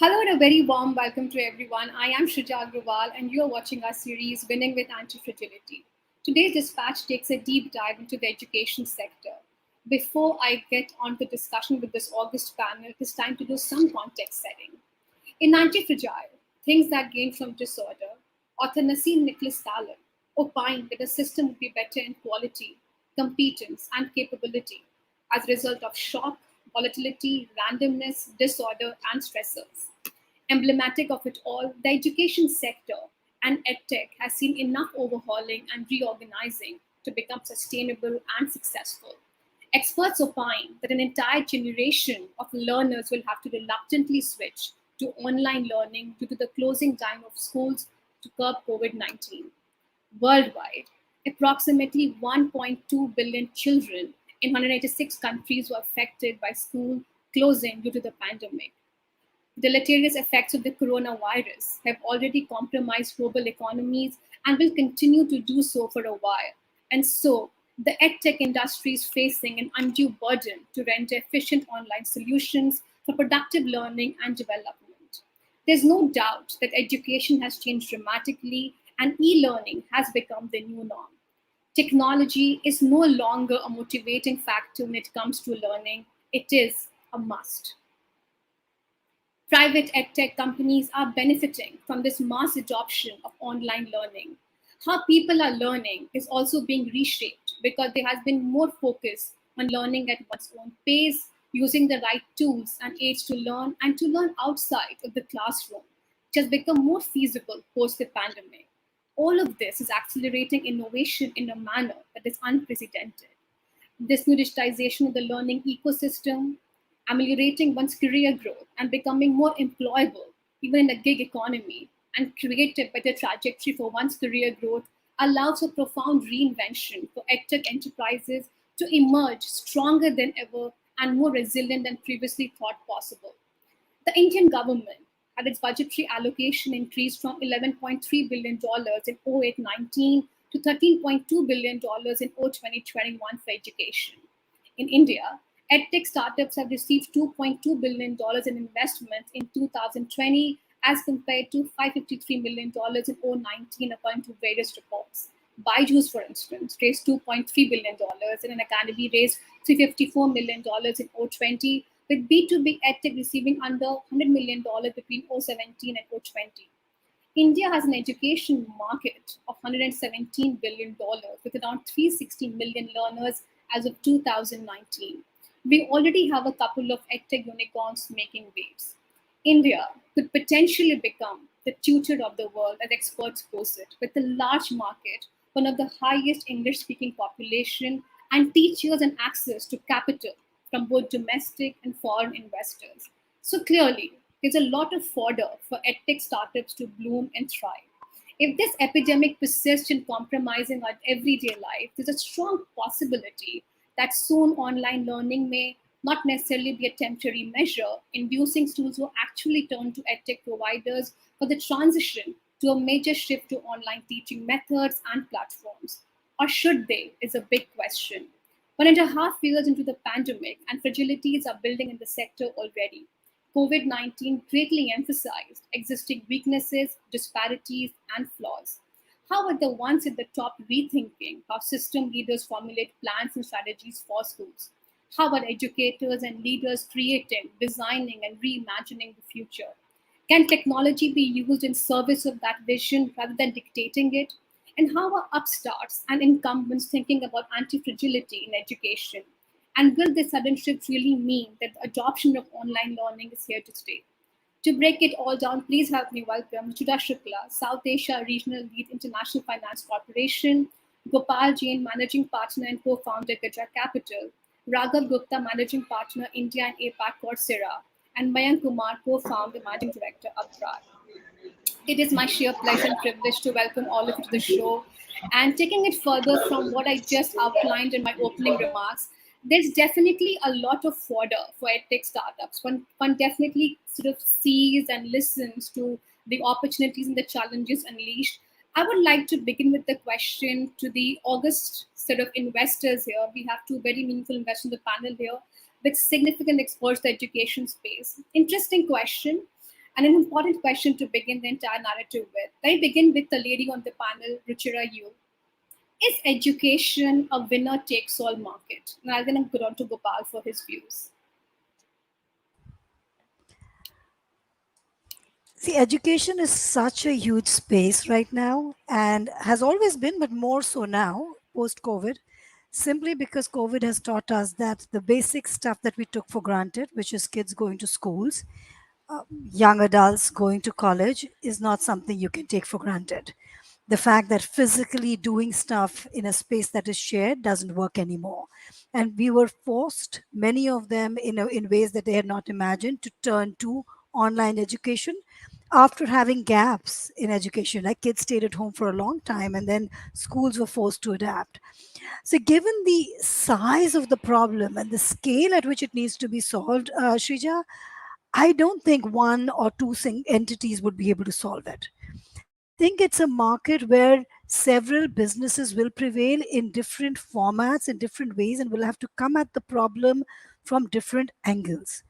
Hello and a very warm welcome to everyone. I am Shrija Agrawal and you are watching our series Winning with Antifragility. Today's dispatch takes a deep dive into the education sector. Before I get on the discussion with this August panel, it is time to do some context setting. In Antifragile, Things That Gain from Disorder, author Nassim Nicholas Taleb opined that a system would be better in quality, competence, and capability as a result of shock, volatility, randomness, disorder, and stressors. Emblematic of it all, the education sector and EdTech has seen enough overhauling and reorganizing to become sustainable and successful. Experts opine that an entire generation of learners will have to reluctantly switch to online learning due to the closing down of schools to curb COVID 19. Worldwide, approximately 1.2 billion children in 186 countries were affected by school closing due to the pandemic. Deleterious effects of the coronavirus have already compromised global economies and will continue to do so for a while. And so, the edtech industry is facing an undue burden to render efficient online solutions for productive learning and development. There's no doubt that education has changed dramatically and e learning has become the new norm. Technology is no longer a motivating factor when it comes to learning, it is a must. Private edtech companies are benefiting from this mass adoption of online learning. How people are learning is also being reshaped because there has been more focus on learning at one's own pace, using the right tools and aids to learn, and to learn outside of the classroom, which has become more feasible post the pandemic. All of this is accelerating innovation in a manner that is unprecedented. This new digitization of the learning ecosystem, ameliorating one's career growth and becoming more employable, even in the gig economy, and create a better trajectory for one's career growth allows a profound reinvention for edtech enterprises to emerge stronger than ever and more resilient than previously thought possible. The Indian government had its budgetary allocation increased from $11.3 billion in 08-19 to $13.2 billion in 2021 for education. In India, EdTech startups have received $2.2 billion in investments in 2020 as compared to $553 million in 2019, according to various reports. Byju's, for instance, raised $2.3 billion and an academy raised $354 million in 2020, with B2B EdTech receiving under $100 million between 2017 and 2020. India has an education market of $117 billion with around 360 million learners as of 2019. We already have a couple of edtech unicorns making waves. India could potentially become the tutor of the world, as experts posit, with a large market, one of the highest English speaking population, and teachers and access to capital from both domestic and foreign investors. So clearly, there's a lot of fodder for edtech startups to bloom and thrive. If this epidemic persists in compromising our everyday life, there's a strong possibility that soon online learning may not necessarily be a temporary measure, inducing students who actually turn to edtech providers for the transition to a major shift to online teaching methods and platforms. Or should they, is a big question. 1.5 years into the pandemic, and fragilities are building in the sector already. COVID 19 greatly emphasized existing weaknesses, disparities, and flaws. How are the ones at the top rethinking how system leaders formulate plans and strategies for schools? How are educators and leaders creating, designing, and reimagining the future? Can technology be used in service of that vision rather than dictating it? And how are upstarts and incumbents thinking about anti-fragility in education? And will this sudden shift really mean that the adoption of online learning is here to stay? To break it all down, please help me welcome Juda Shukla, South Asia Regional Lead, International Finance Corporation, Gopal Jain, Managing Partner and Co-founder, Gajra Capital, Raghav Gupta, Managing Partner, India and APAC, Coursera, and Mayank Kumar, Co-founder, Managing Director, Upstart. It is my sheer pleasure and privilege to welcome all of you to the show. And taking it further from what I just outlined in my opening remarks, there's definitely a lot of fodder for edtech startups. One definitely sort of sees and listens to the opportunities and the challenges unleashed. I would like to begin with the question to the August sort of investors here. We have two very meaningful investors in the panel here with significant exposure to the education space. Interesting question. And an important question to begin the entire narrative with. Let me begin with the lady on the panel, Ruchira Yu. Is education a winner takes all market? And I'll then go on to Gopal for his views. See, education is such a huge space right now and has always been, but more so now, post COVID, simply because COVID has taught us that the basic stuff that we took for granted, which is kids going to schools, young adults going to college, is not something you can take for granted. The fact that physically doing stuff in a space that is shared doesn't work anymore. And we were forced, many of them in ways that they had not imagined, to turn to online education after having gaps in education. Like kids stayed at home for a long time and then schools were forced to adapt. So, given the size of the problem and the scale at which it needs to be solved, Shrija, I don't think one or two entities would be able to solve it. I think it's a market where several businesses will prevail in different formats, in different ways, and will have to come at the problem from different angles.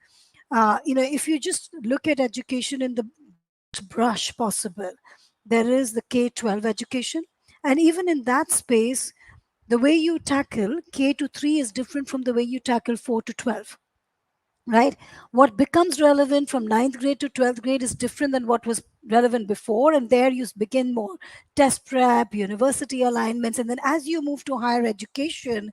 If you just look at education in the broadest brush possible, there is the K-12 education. And even in that space, the way you tackle K to 3 is different from the way you tackle 4 to 12, right? What becomes relevant from ninth grade to 12th grade is different than what was relevant before. And there you begin more test prep, university alignments. And then as you move to higher education,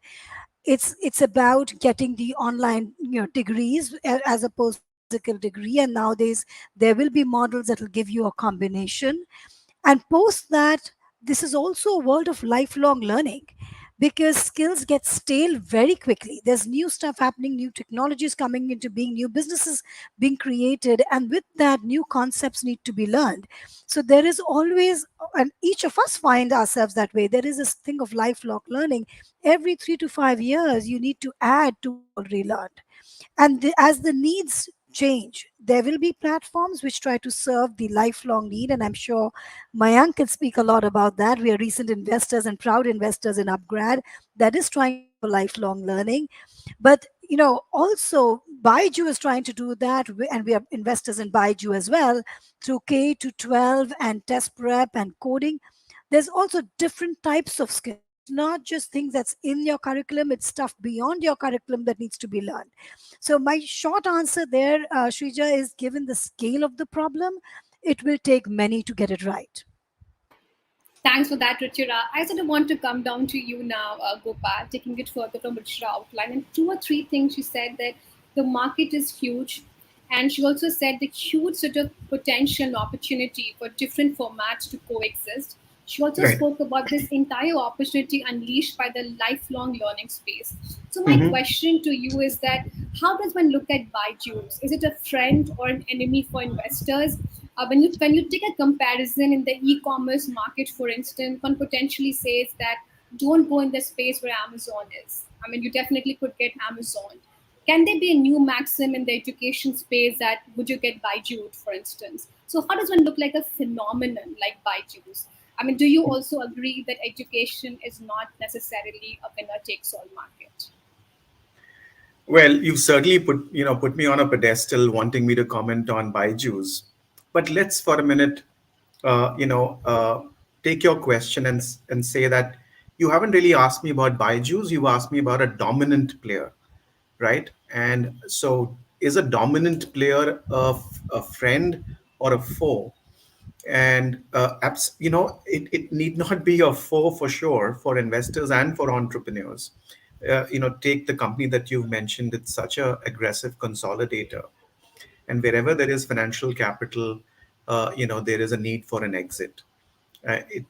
it's about getting the online degrees as opposed to a physical degree. And nowadays there will be models that will give you a combination. And post that, this is also a world of lifelong learning because skills get stale very quickly. There's new stuff happening, new technologies coming into being, new businesses being created, and with that, new concepts need to be learned. So there is always, and each of us find ourselves that way. There is this thing of lifelong learning. Every 3 to 5 years, you need to add to what you've already learned. And as the needs change, there will be platforms which try to serve the lifelong need. And I'm sure Mayank can speak a lot about that. We are recent investors and proud investors in Upgrad that is trying to offer lifelong learning. But also Baiju is trying to do that, and we are investors in Baiju as well through K to 12 and test prep and coding. There's also different types of skills. It's not just things that's in your curriculum, it's stuff beyond your curriculum that needs to be learned. So, my short answer there, Shrija, is given the scale of the problem, it will take many to get it right. Thanks for that, Ruchira. I sort of want to come down to you now, Gopal, taking it further from Ruchira outline. And two or three things she said that the market is huge. And she also said the huge sort of potential and opportunity for different formats to coexist. She also Right. spoke about this entire opportunity unleashed by the lifelong learning space. So my Hmm. question to you is that how does one look at Byju's? Is it a friend or an enemy for investors? When you take a comparison in the e-commerce market, for instance, one potentially says that don't go in the space where Amazon is. I mean, you definitely could get Amazon. Can there be a new maxim in the education space that would you get Byju'd, for instance? So how does one look like a phenomenon like Byju's? I mean, do you also agree that education is not necessarily a winner takes all market? Well, you've certainly put me on a pedestal, wanting me to comment on Byju's. But let's for a minute, uh, you know, uh, take your question and say that you haven't really asked me about Byju's. You've asked me about a dominant player, right? And so, is a dominant player a friend or a foe? And it need not be a foe for sure for investors and for entrepreneurs. Take the company that you've mentioned. It's such a aggressive consolidator, and wherever there is financial capital, there is a need for an exit.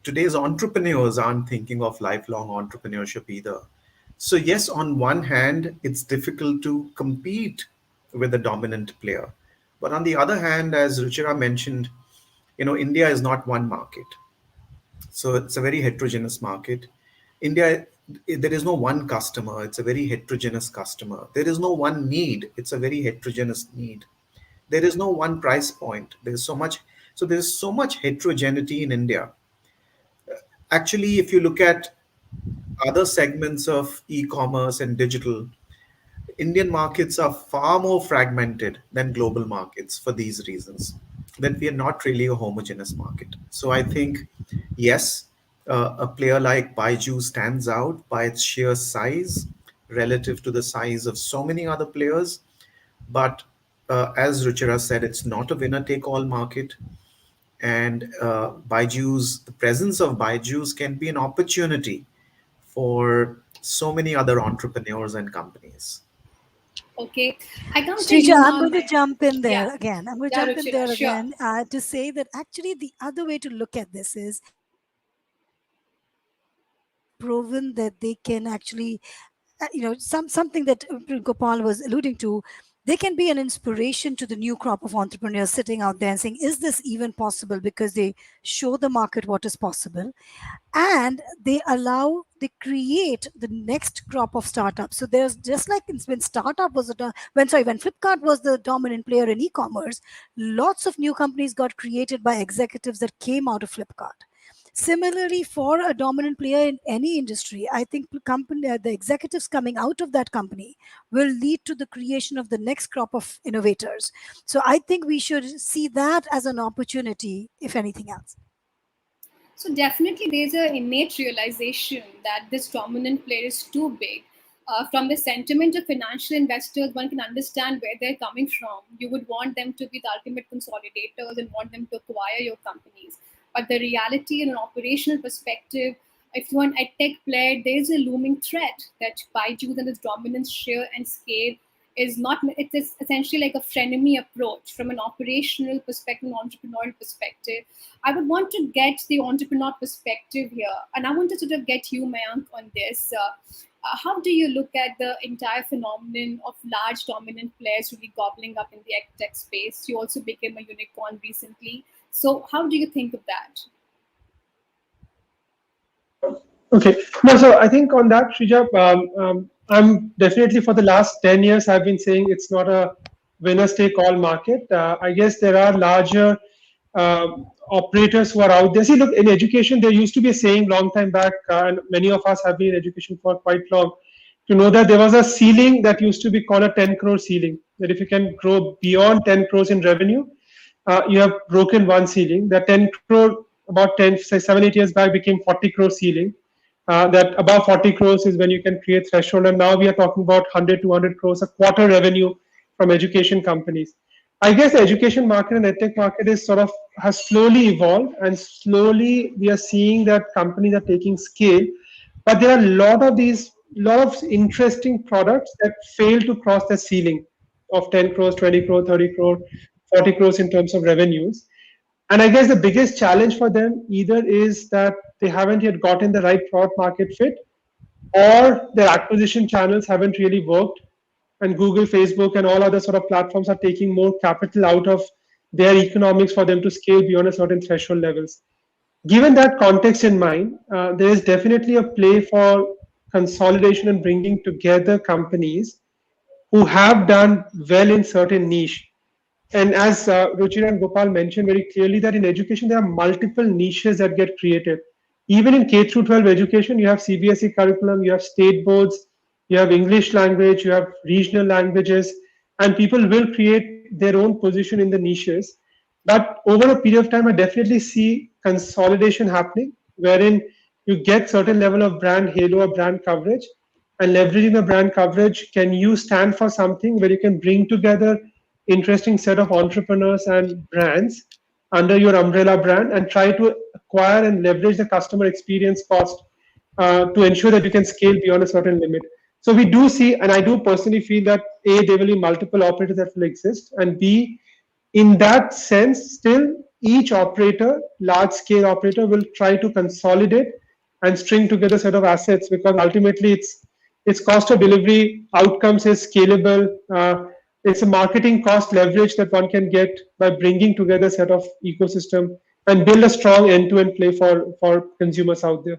Today's entrepreneurs aren't thinking of lifelong entrepreneurship either. So yes, on one hand it's difficult to compete with the dominant player, but on the other hand, as Ruchira mentioned, India is not one market. So it's a very heterogeneous market. India, there is no one customer. It's a very heterogeneous customer. There is no one need. It's a very heterogeneous need. There is no one price point. There's so much heterogeneity in India. Actually, if you look at other segments of e-commerce and digital, Indian markets are far more fragmented than global markets for these reasons. that we are not really a homogeneous market. So I think, yes, a player like Baiju stands out by its sheer size relative to the size of so many other players. But as Ruchira said, it's not a winner take all market. And the presence of Baiju's can be an opportunity for so many other entrepreneurs and companies. Okay, I come to Srija, you I'm now, going to Maya. jump in Yeah, there again. I'm going to yeah, jump in Ruchira, there sure. again to say that actually the other way to look at this is proven that they can actually something that Gopal was alluding to, they can be an inspiration to the new crop of entrepreneurs sitting out there and saying, is this even possible? Because they show the market what is possible, and they create the next crop of startups. So there's just like when startup was when Flipkart was the dominant player in e-commerce, lots of new companies got created by executives that came out of Flipkart. Similarly, for a dominant player in any industry, I think the executives coming out of that company will lead to the creation of the next crop of innovators. So I think we should see that as an opportunity, if anything else. So definitely, there's an innate realization that this dominant player is too big. From the sentiment of financial investors, one can understand where they're coming from. You would want them to be the ultimate consolidators and want them to acquire your companies. But the reality, in an operational perspective, if you're an edtech player, there's a looming threat that Baiju's and its dominance, share, and scale is not. It is essentially like a frenemy approach from an operational perspective, entrepreneurial perspective. I would want to get the entrepreneur perspective here, and I want to sort of get you, Mayank, on this. How do you look at the entire phenomenon of large dominant players really gobbling up in the tech space? You also became a unicorn recently. So, how do you think of that? Okay. No, so I think on that, Shrija, I'm definitely for the last 10 years, I've been saying it's not a winner take all market. I guess there are larger operators who are out there. See, look, in education, there used to be a saying long time back, and many of us have been in education for quite long, to know that there was a ceiling that used to be called a 10 crore ceiling. That if you can grow beyond 10 crores in revenue, you have broken one ceiling. That 10 crore, about 10, say 7, 8 years back, became 40 crore ceiling. That above 40 crores is when you can create threshold. And now we are talking about 100, 200 crores, a quarter revenue from education companies. I guess the education market and edtech market is sort of has slowly evolved, and slowly we are seeing that companies are taking scale. But there are lot of interesting products that fail to cross the ceiling of 10 crores, 20 crore, 30 crore, 40 crores in terms of revenues. And I guess the biggest challenge for them either is that they haven't yet gotten the right product market fit, or their acquisition channels haven't really worked. And Google, Facebook, and all other sort of platforms are taking more capital out of their economics for them to scale beyond a certain threshold levels. Given that context in mind, there is definitely a play for consolidation and bringing together companies who have done well in certain niche. And as Ruchira and Gopal mentioned very clearly, that in education there are multiple niches that get created. Even in K through 12 education, you have CBSE curriculum, you have state boards, you have English language, you have regional languages, and people will create their own position in the niches. But over a period of time, I definitely see consolidation happening, wherein you get certain level of brand halo or brand coverage, and leveraging the brand coverage, can you stand for something where you can bring together interesting set of entrepreneurs and brands under your umbrella brand and try to acquire and leverage the customer experience cost to ensure that you can scale beyond a certain limit. So we do see, and I do personally feel that A, there will be multiple operators that will exist, and B, in that sense, still each operator, large scale operator, will try to consolidate and string together a set of assets, because ultimately its cost of delivery outcomes is scalable. It's a marketing cost leverage that one can get by bringing together a set of ecosystem and build a strong end-to-end play for consumers out there.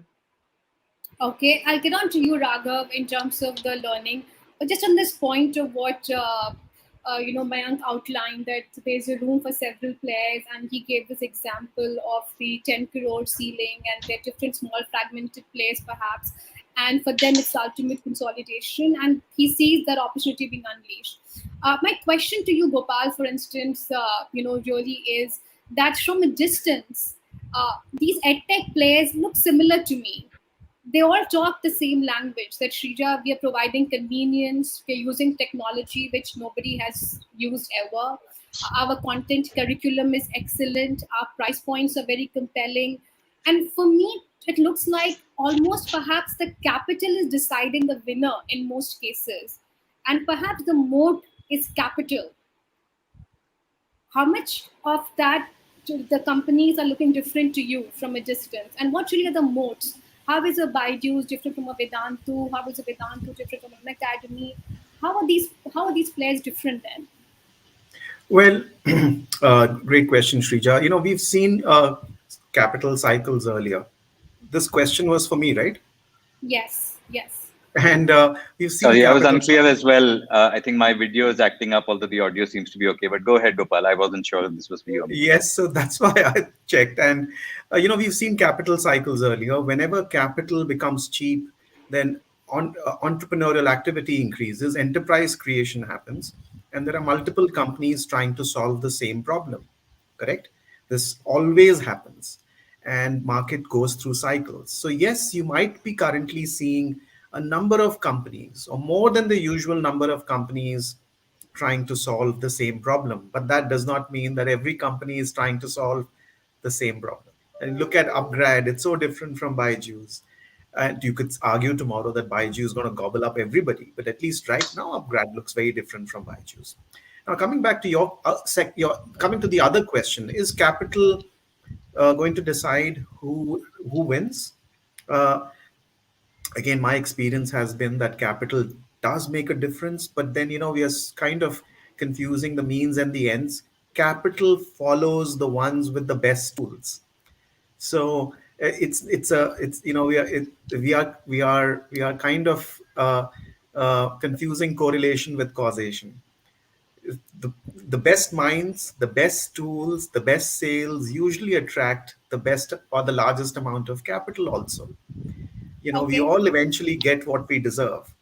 Okay, I'll get on to you, Raghav, in terms of the learning. But just on this point of what Mayank outlined, that there's a room for several players, and he gave this example of the 10 crore ceiling, and there are different small fragmented players, perhaps, and for them it's ultimate consolidation, and he sees that opportunity being unleashed. My question to you, Gopal, for instance, really is that from a distance, these edtech players look similar to me. They all talk the same language, that Shrija, we are providing convenience, we're using technology which nobody has used ever. Our content curriculum is excellent, our price points are very compelling. And for me, it looks like almost perhaps the capital is deciding the winner in most cases. And perhaps the moat is capital. How much of that the companies are looking different to you from a distance, and what really are the modes? How is a Baiju's different from a Vedantu? How is a Vedantu different from an academy? How are these players different then? Well, great question, Shrija. We've seen capital cycles earlier. This question was for me, right? Yes, yes. And we've seen Sorry, I was capital. unclear as well. I think my video is acting up, although the audio seems to be okay. But go ahead, Gopal. I wasn't sure if this was for you or me. Yes, so that's why I checked. And, we've seen capital cycles earlier. Whenever capital becomes cheap, then entrepreneurial activity increases, enterprise creation happens, and there are multiple companies trying to solve the same problem. Correct? This always happens, and market goes through cycles. So, yes, you might be currently seeing a number of companies, or more than the usual number of companies trying to solve the same problem. But that does not mean that every company is trying to solve the same problem. And look at Upgrad, it's so different from Byju's. And you could argue tomorrow that Byju is going to gobble up everybody, but at least right now, Upgrad looks very different from Byju's. Now, coming back to coming to the other question, is capital going to decide who wins? Uh, Again, my experience has been that capital does make a difference, but then we are kind of confusing the means and the ends. Capital follows the ones with the best tools. So it's we are kind of confusing correlation with causation. The best minds, the best tools, the best sales usually attract the best or the largest amount of capital also. We Okay. all eventually get what we deserve.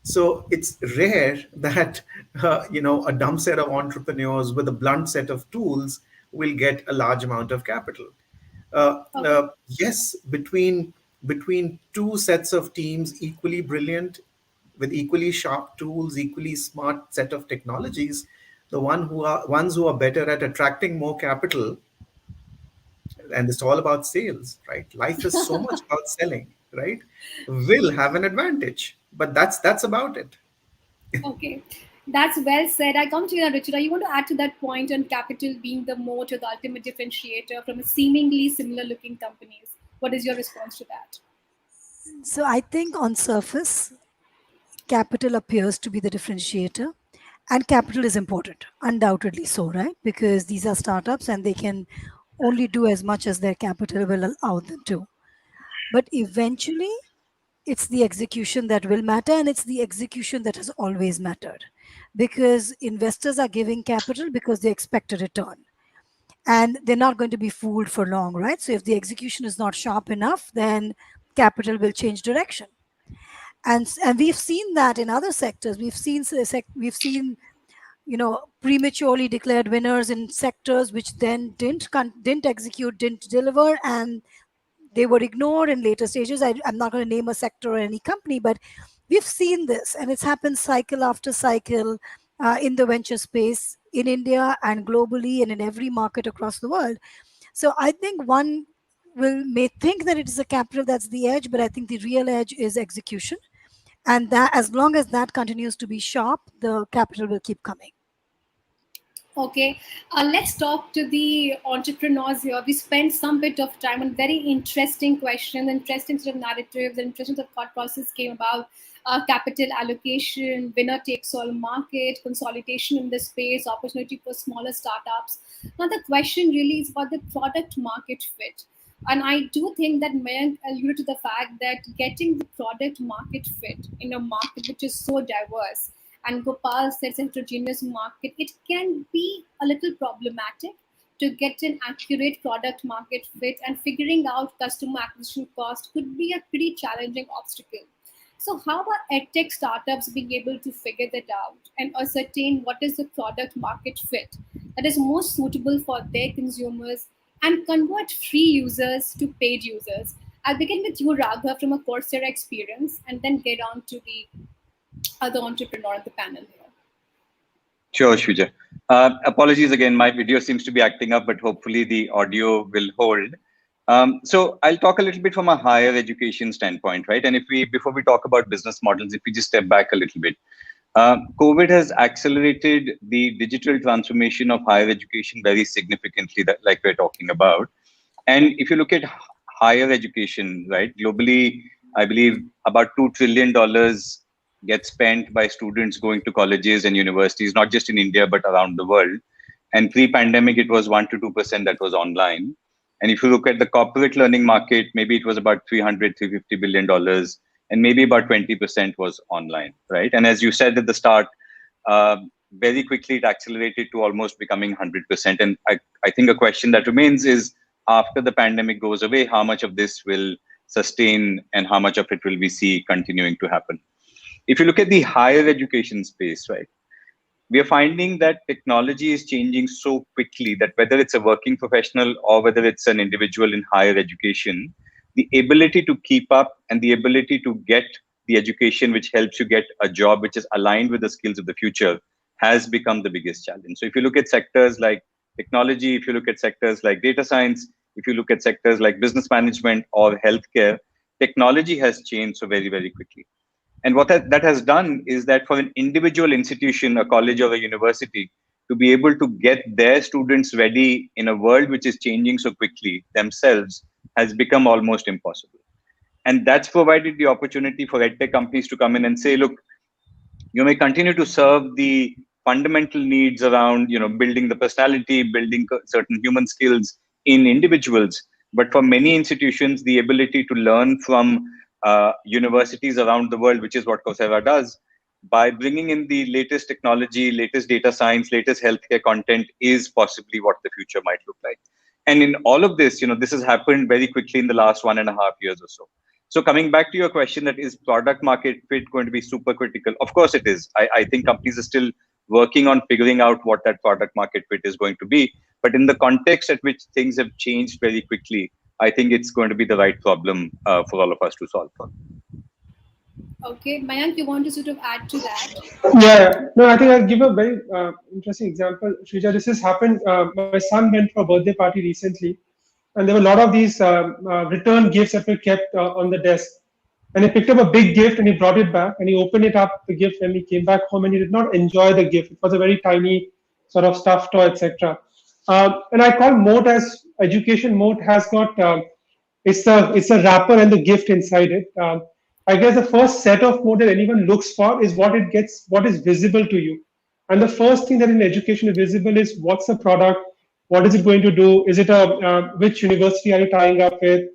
So it's rare that a dumb set of entrepreneurs with a blunt set of tools will get a large amount of capital. Okay. Yes, between two sets of teams equally brilliant, with equally sharp tools, equally smart set of technologies, the ones who are better at attracting more capital, and it's all about sales, right? Life is so much about selling, right? Will have an advantage, but that's about it. Okay, that's well said. I come to you now, Richard. Are you want to add to that point on capital being the moat or the ultimate differentiator from a seemingly similar looking companies? What is your response to that? So I think on surface, capital appears to be the differentiator. And capital is important, undoubtedly so, right? Because these are startups and they can only do as much as their capital will allow them to. But eventually, it's the execution that will matter, and it's the execution that has always mattered. Because investors are giving capital because they expect a return. And they're not going to be fooled for long, right? So if the execution is not sharp enough, then capital will change direction. And we've seen that in other sectors. We've seen prematurely declared winners in sectors which then didn't execute, didn't deliver, and they were ignored in later stages. I'm not going to name a sector or any company, but we've seen this, and it's happened cycle after cycle in the venture space in India and globally and in every market across the world. So I think one may think that it is a capital that's the edge, but I think the real edge is execution, and that as long as that continues to be sharp, the capital will keep coming. Okay, let's talk to the entrepreneurs here. We spent some bit of time on very interesting questions, interesting sort of narratives, interesting sort of thought process came about capital allocation, winner takes all market, consolidation in the space, opportunity for smaller startups. Now, the question really is about the product market fit. And I do think that Mayank alluded to the fact that getting the product market fit in a market which is so diverse, and Gopal says heterogeneous market, it can be a little problematic to get an accurate product market fit, and figuring out customer acquisition cost could be a pretty challenging obstacle. So how are EdTech startups being able to figure that out and ascertain what is the product market fit that is most suitable for their consumers and convert free users to paid users? I'll begin with you, Raghav, from a Coursera experience, and then get on to the other entrepreneur on the panel here. Sure, Shuja. Apologies again, my video seems to be acting up, but hopefully the audio will hold. So I'll talk a little bit from a higher education standpoint, right? And before we talk about business models, if we just step back a little bit, COVID has accelerated the digital transformation of higher education very significantly, that like we're talking about. And if you look at higher education, right, globally, I believe about $2 trillion get spent by students going to colleges and universities, not just in India, but around the world. And pre-pandemic, it was 1 to 2% that was online. And if you look at the corporate learning market, maybe it was about $350 billion, and maybe about 20% was online, right? And as you said at the start, very quickly it accelerated to almost becoming 100%. And I think a question that remains is, after the pandemic goes away, how much of this will sustain and how much of it will we see continuing to happen? If you look at the higher education space, right, we are finding that technology is changing so quickly that whether it's a working professional or whether it's an individual in higher education, the ability to keep up and the ability to get the education which helps you get a job which is aligned with the skills of the future has become the biggest challenge. So if you look at sectors like technology, if you look at sectors like data science, if you look at sectors like business management or healthcare, technology has changed so very, very quickly. And what that has done is that for an individual institution, a college or a university, to be able to get their students ready in a world which is changing so quickly themselves has become almost impossible. And that's provided the opportunity for EdTech companies to come in and say, look, you may continue to serve the fundamental needs around, building the personality, building certain human skills in individuals. But for many institutions, the ability to learn from universities around the world, which is what Coursera does, by bringing in the latest technology, latest data science, latest healthcare content is possibly what the future might look like. And in all of this, this has happened very quickly in the last 1.5 years or so. So coming back to your question, that is product market fit going to be super critical? Of course it is. I think companies are still working on figuring out what that product market fit is going to be. But in the context at which things have changed very quickly, I think it's going to be the right problem for all of us to solve for. Okay, Mayank, you want to sort of add to that? Yeah, no, I think I'll give a very interesting example. Shrija, this has happened. My son went for a birthday party recently, and there were a lot of these return gifts that were kept on the desk. And he picked up a big gift and he brought it back and he opened it up, the gift, and he came back home and he did not enjoy the gift. It was a very tiny sort of stuffed toy, etc. And I call moat as education. Moat has got it's a wrapper and the gift inside it. I guess the first set of moat that anyone looks for is what is visible to you. And the first thing that in education is visible is what's the product, what is it going to do, is it which university are you tying up with,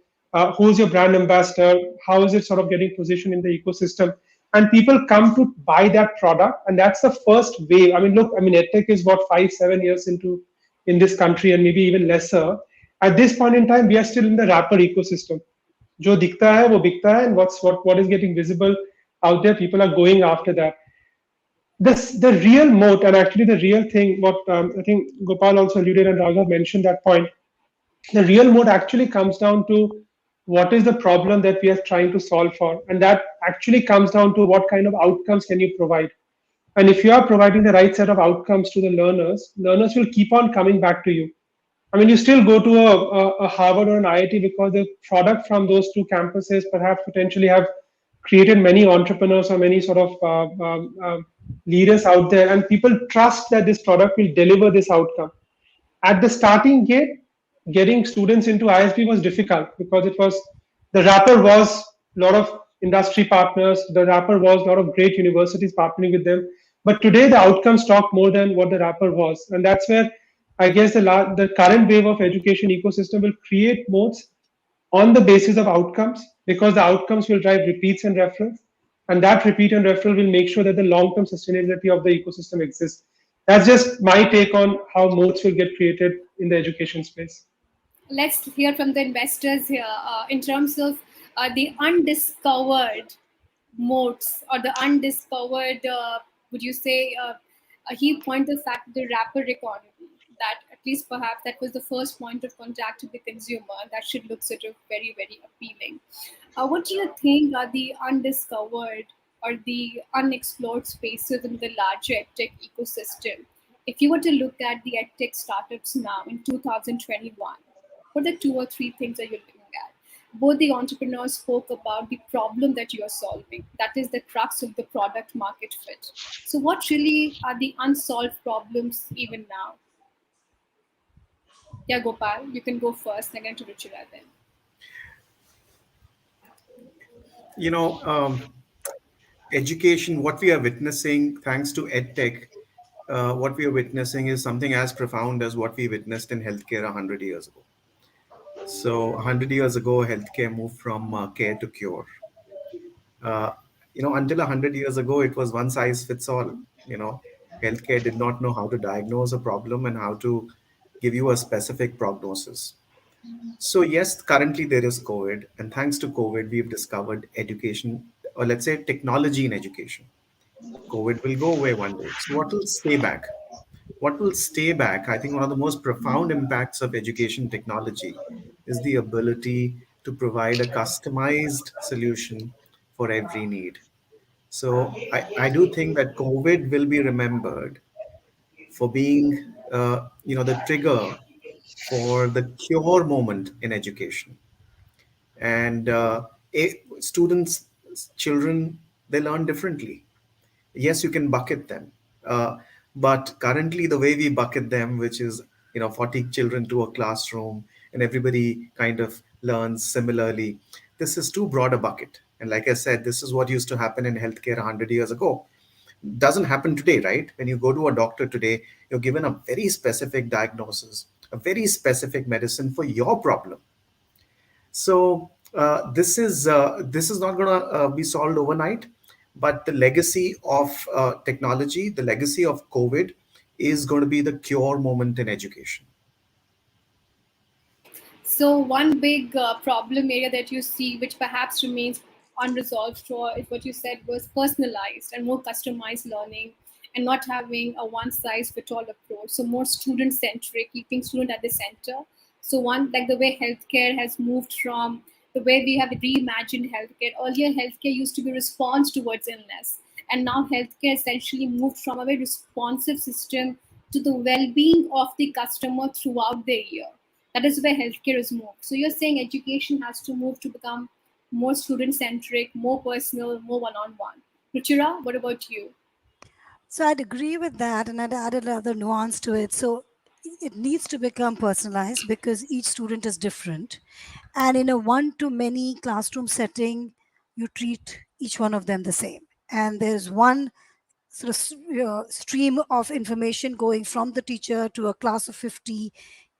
who's your brand ambassador, how is it sort of getting positioned in the ecosystem, and people come to buy that product, and that's the first wave. Look, EdTech is what 5-7 years into in this country, and maybe even lesser. At this point in time, we are still in the wrapper ecosystem. जो दिखता है वो बिकता है, and what is getting visible out there, people are going after that. The real moat, and actually the real thing, what I think Gopal also alluded and Raghav mentioned that point, the real moat actually comes down to what is the problem that we are trying to solve for, and that actually comes down to what kind of outcomes can you provide. And if you are providing the right set of outcomes to the learners will keep on coming back to you. You still go to a Harvard or an IIT because the product from those two campuses perhaps potentially have created many entrepreneurs or many sort of leaders out there, and people trust that this product will deliver this outcome. At the starting gate, getting students into ISB was difficult because the wrapper was a lot of industry partners, the wrapper was a lot of great universities partnering with them. But today the outcomes talk more than what the wrapper was, and that's where I guess the current wave of education ecosystem will create moats on the basis of outcomes, because the outcomes will drive repeats and referrals, and that repeat and referral will make sure that the long-term sustainability of the ecosystem exists. That's just my take on how moats will get created in the education space. Let's hear from the investors here in terms of the undiscovered moats or the undiscovered, would you say, he pointed the fact the wrapper economy, that at least perhaps that was the first point of contact to the consumer. That should look sort of very, very appealing. What do you think are the undiscovered or the unexplored spaces in the larger EdTech ecosystem? If you were to look at the EdTech startups now in 2021, what are the two or three things that you're looking at? Both the entrepreneurs spoke about the problem that you are solving. That is the crux of the product market fit. So, what really are the unsolved problems even now? Yeah, Gopal, you can go first, and then to Ruchira then. You know, education, what we are witnessing thanks to EdTech, what we are witnessing is something as profound as what we witnessed in healthcare 100 years ago. So 100 years ago, healthcare moved from care to cure. Uh, until 100 years ago, it was one size fits all. You know, healthcare did not know how to diagnose a problem and how to give you a specific prognosis. So yes, currently there is COVID, and thanks to COVID, we've discovered education, or let's say technology in education. COVID will go away one day. So what will stay back? What will stay back? I think one of the most profound impacts of education technology is the ability to provide a customized solution for every need. So I do think that COVID will be remembered for being, the trigger for the cure moment in education. And students, children, they learn differently. Yes, you can bucket them, but currently the way we bucket them, which is 40 children to a classroom and everybody kind of learns similarly, this is too broad a bucket. And like I said, this is what used to happen in healthcare 100 years ago. Doesn't happen today, right? When you go to a doctor today, you're given a very specific diagnosis, a very specific medicine for your problem. So this is not going to be solved overnight, but the legacy of technology, the legacy of COVID, is going to be the cure moment in education. So one big problem area that you see, which perhaps remains unresolved, or is what you said was personalized and more customized learning, and not having a one-size-fit-all approach. So more student-centric, keeping student at the center. So one, like the way healthcare has moved from the way we have reimagined healthcare. Earlier, healthcare used to be response towards illness, and now healthcare essentially moved from a very responsive system to the well-being of the customer throughout the year. That is where healthcare is moved. So you're saying education has to move to become more student centric, more personal, more one on one. Ruchira, what about you? So I'd agree with that, and I'd add another nuance to it. So it needs to become personalized because each student is different. And in a one to many classroom setting, you treat each one of them the same. And there's one sort of stream of information going from the teacher to a class of 50.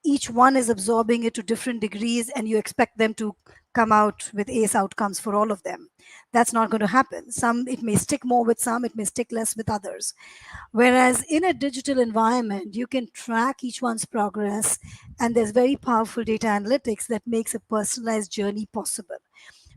Each one is absorbing it to different degrees, and you expect them to come out with ace outcomes for all of them. That's not going to happen. Some, it may stick more with some, it may stick less with others. Whereas in a digital environment, you can track each one's progress, and there's very powerful data analytics that makes a personalized journey possible,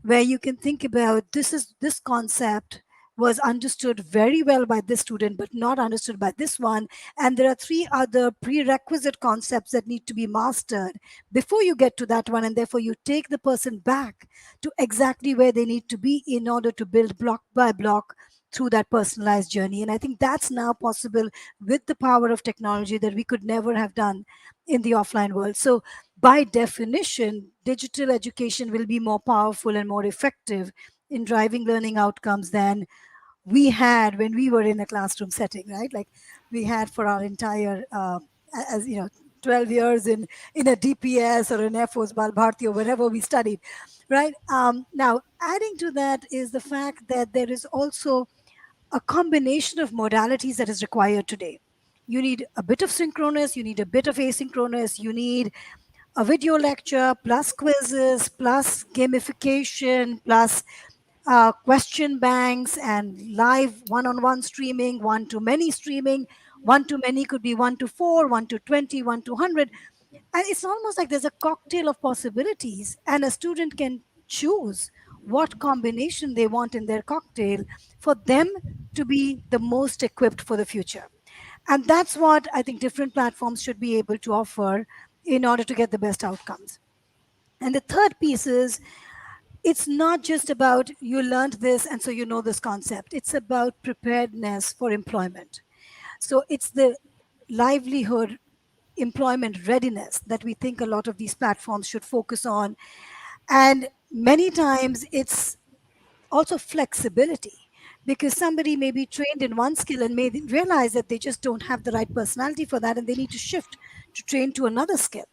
where you can think about this concept was understood very well by this student but not understood by this one, and there are three other prerequisite concepts that need to be mastered before you get to that one, and therefore you take the person back to exactly where they need to be in order to build block by block through that personalized journey. And I think that's now possible with the power of technology that we could never have done in the offline world. So by definition, digital education will be more powerful and more effective in driving learning outcomes than we had when we were in a classroom setting, right? Like we had for our entire, as you know, 12 years in a DPS or an FOS Balbharti or wherever we studied, right? Now, adding to that is the fact that there is also a combination of modalities that is required today. You need a bit of synchronous, you need a bit of asynchronous, you need a video lecture plus quizzes plus gamification plus question banks and live one-on-one streaming, one-to-many streaming. One-to-many could be 1 to 4, 1 to 20, 1 to 100. And it's almost like there's a cocktail of possibilities, and a student can choose what combination they want in their cocktail for them to be the most equipped for the future. And that's what I think different platforms should be able to offer in order to get the best outcomes. And the third piece is, it's not just about you learned this and so you know this concept. It's about preparedness for employment. So it's the livelihood, employment readiness that we think a lot of these platforms should focus on. And many times it's also flexibility, because somebody may be trained in one skill and may realize that they just don't have the right personality for that and they need to shift to train to another skill.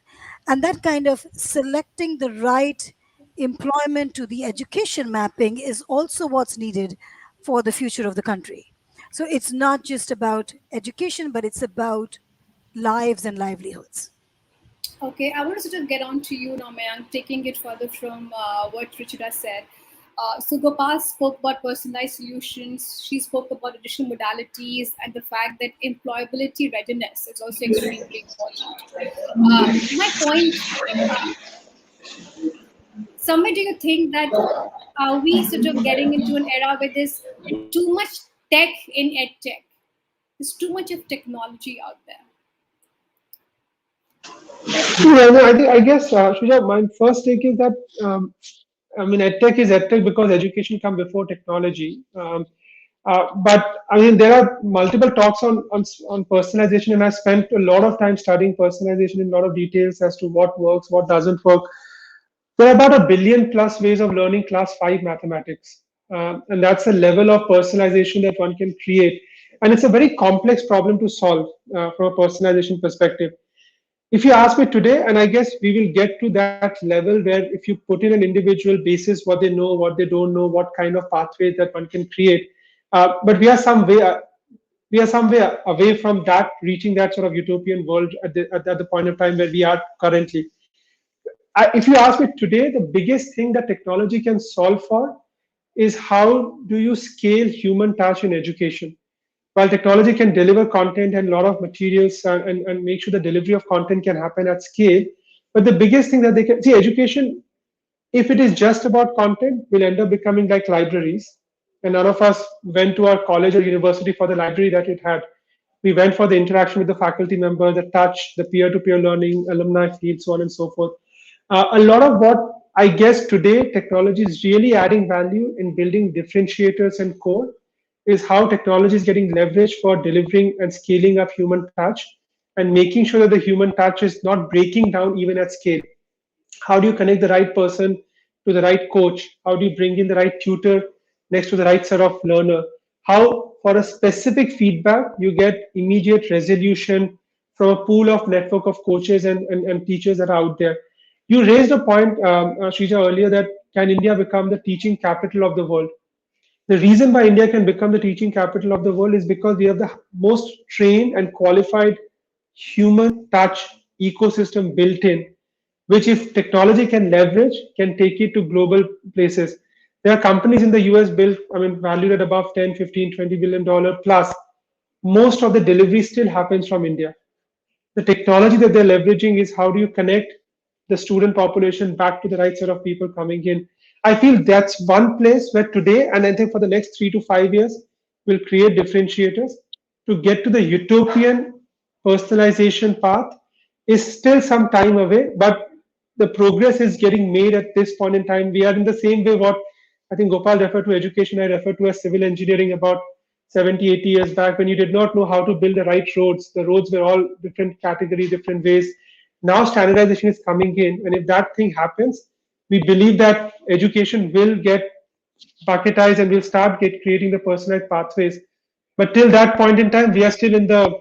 And that kind of selecting the right employment to the education mapping is also what's needed for the future of the country. So it's not just about education, but it's about lives and livelihoods. Okay, I want to sort of get on to you now, Mayank, taking it further from what Richard said. So Gopal spoke about personalized solutions. She spoke about additional modalities and the fact that employability readiness is also extremely important. My point, uh, Samay, do you think that are we sort of getting into an era where there's too much tech in EdTech? There's too much of technology out there. Yeah, no, I guess, Shuja, my first take is that, I mean, EdTech is EdTech because education come before technology. But I mean, there are multiple talks on personalization, and I spent a lot of time studying personalization in a lot of details as to what works, what doesn't work. There are about a billion plus ways of learning class 5 mathematics. And that's a level of personalization that one can create. And it's a very complex problem to solve from a personalization perspective. If you ask me today, and I guess we will get to that level where if you put in an individual basis what they know, what they don't know, what kind of pathways that one can create, but we are some way away from that, reaching that sort of utopian world at the point of time where we are currently. If you ask me today, the biggest thing that technology can solve for is how do you scale human touch in education. While technology can deliver content and a lot of materials and make sure the delivery of content can happen at scale, but the biggest thing that they can see, education, if it is just about content, will end up becoming like libraries. And none of us went to our college or university for the library that it had. We went for the interaction with the faculty members, the touch, the peer-to-peer learning, alumni feed, so on and so forth. A lot of what I guess today technology is really adding value in building differentiators and core is how technology is getting leveraged for delivering and scaling up human touch and making sure that the human touch is not breaking down even at scale. How do you connect the right person to the right coach? How do you bring in the right tutor next to the right set of learner? How, for a specific feedback, you get immediate resolution from a pool of network of coaches and teachers that are out there. You raised a point, Shrija, earlier that can India become the teaching capital of the world? The reason why India can become the teaching capital of the world is because we have the most trained and qualified human touch ecosystem built in, which if technology can leverage, can take it to global places. There are companies in the US built, I mean, valued at above 10, 15, $20 billion plus. Most of the delivery still happens from India. The technology that they're leveraging is how do you connect the student population back to the right set of people coming in. I feel that's one place where today, and I think for the next 3 to 5 years, we'll create differentiators to get to the utopian personalization path is still some time away, but the progress is getting made at this point in time. We are in the same way what I think Gopal referred to education, I referred to as civil engineering about 70, 80 years back when you did not know how to build the right roads. The roads were all different category, different ways. Now standardization is coming in, and if that thing happens, we believe that education will get bucketized and we'll start creating the personalized pathways. But till that point in time, we are still in the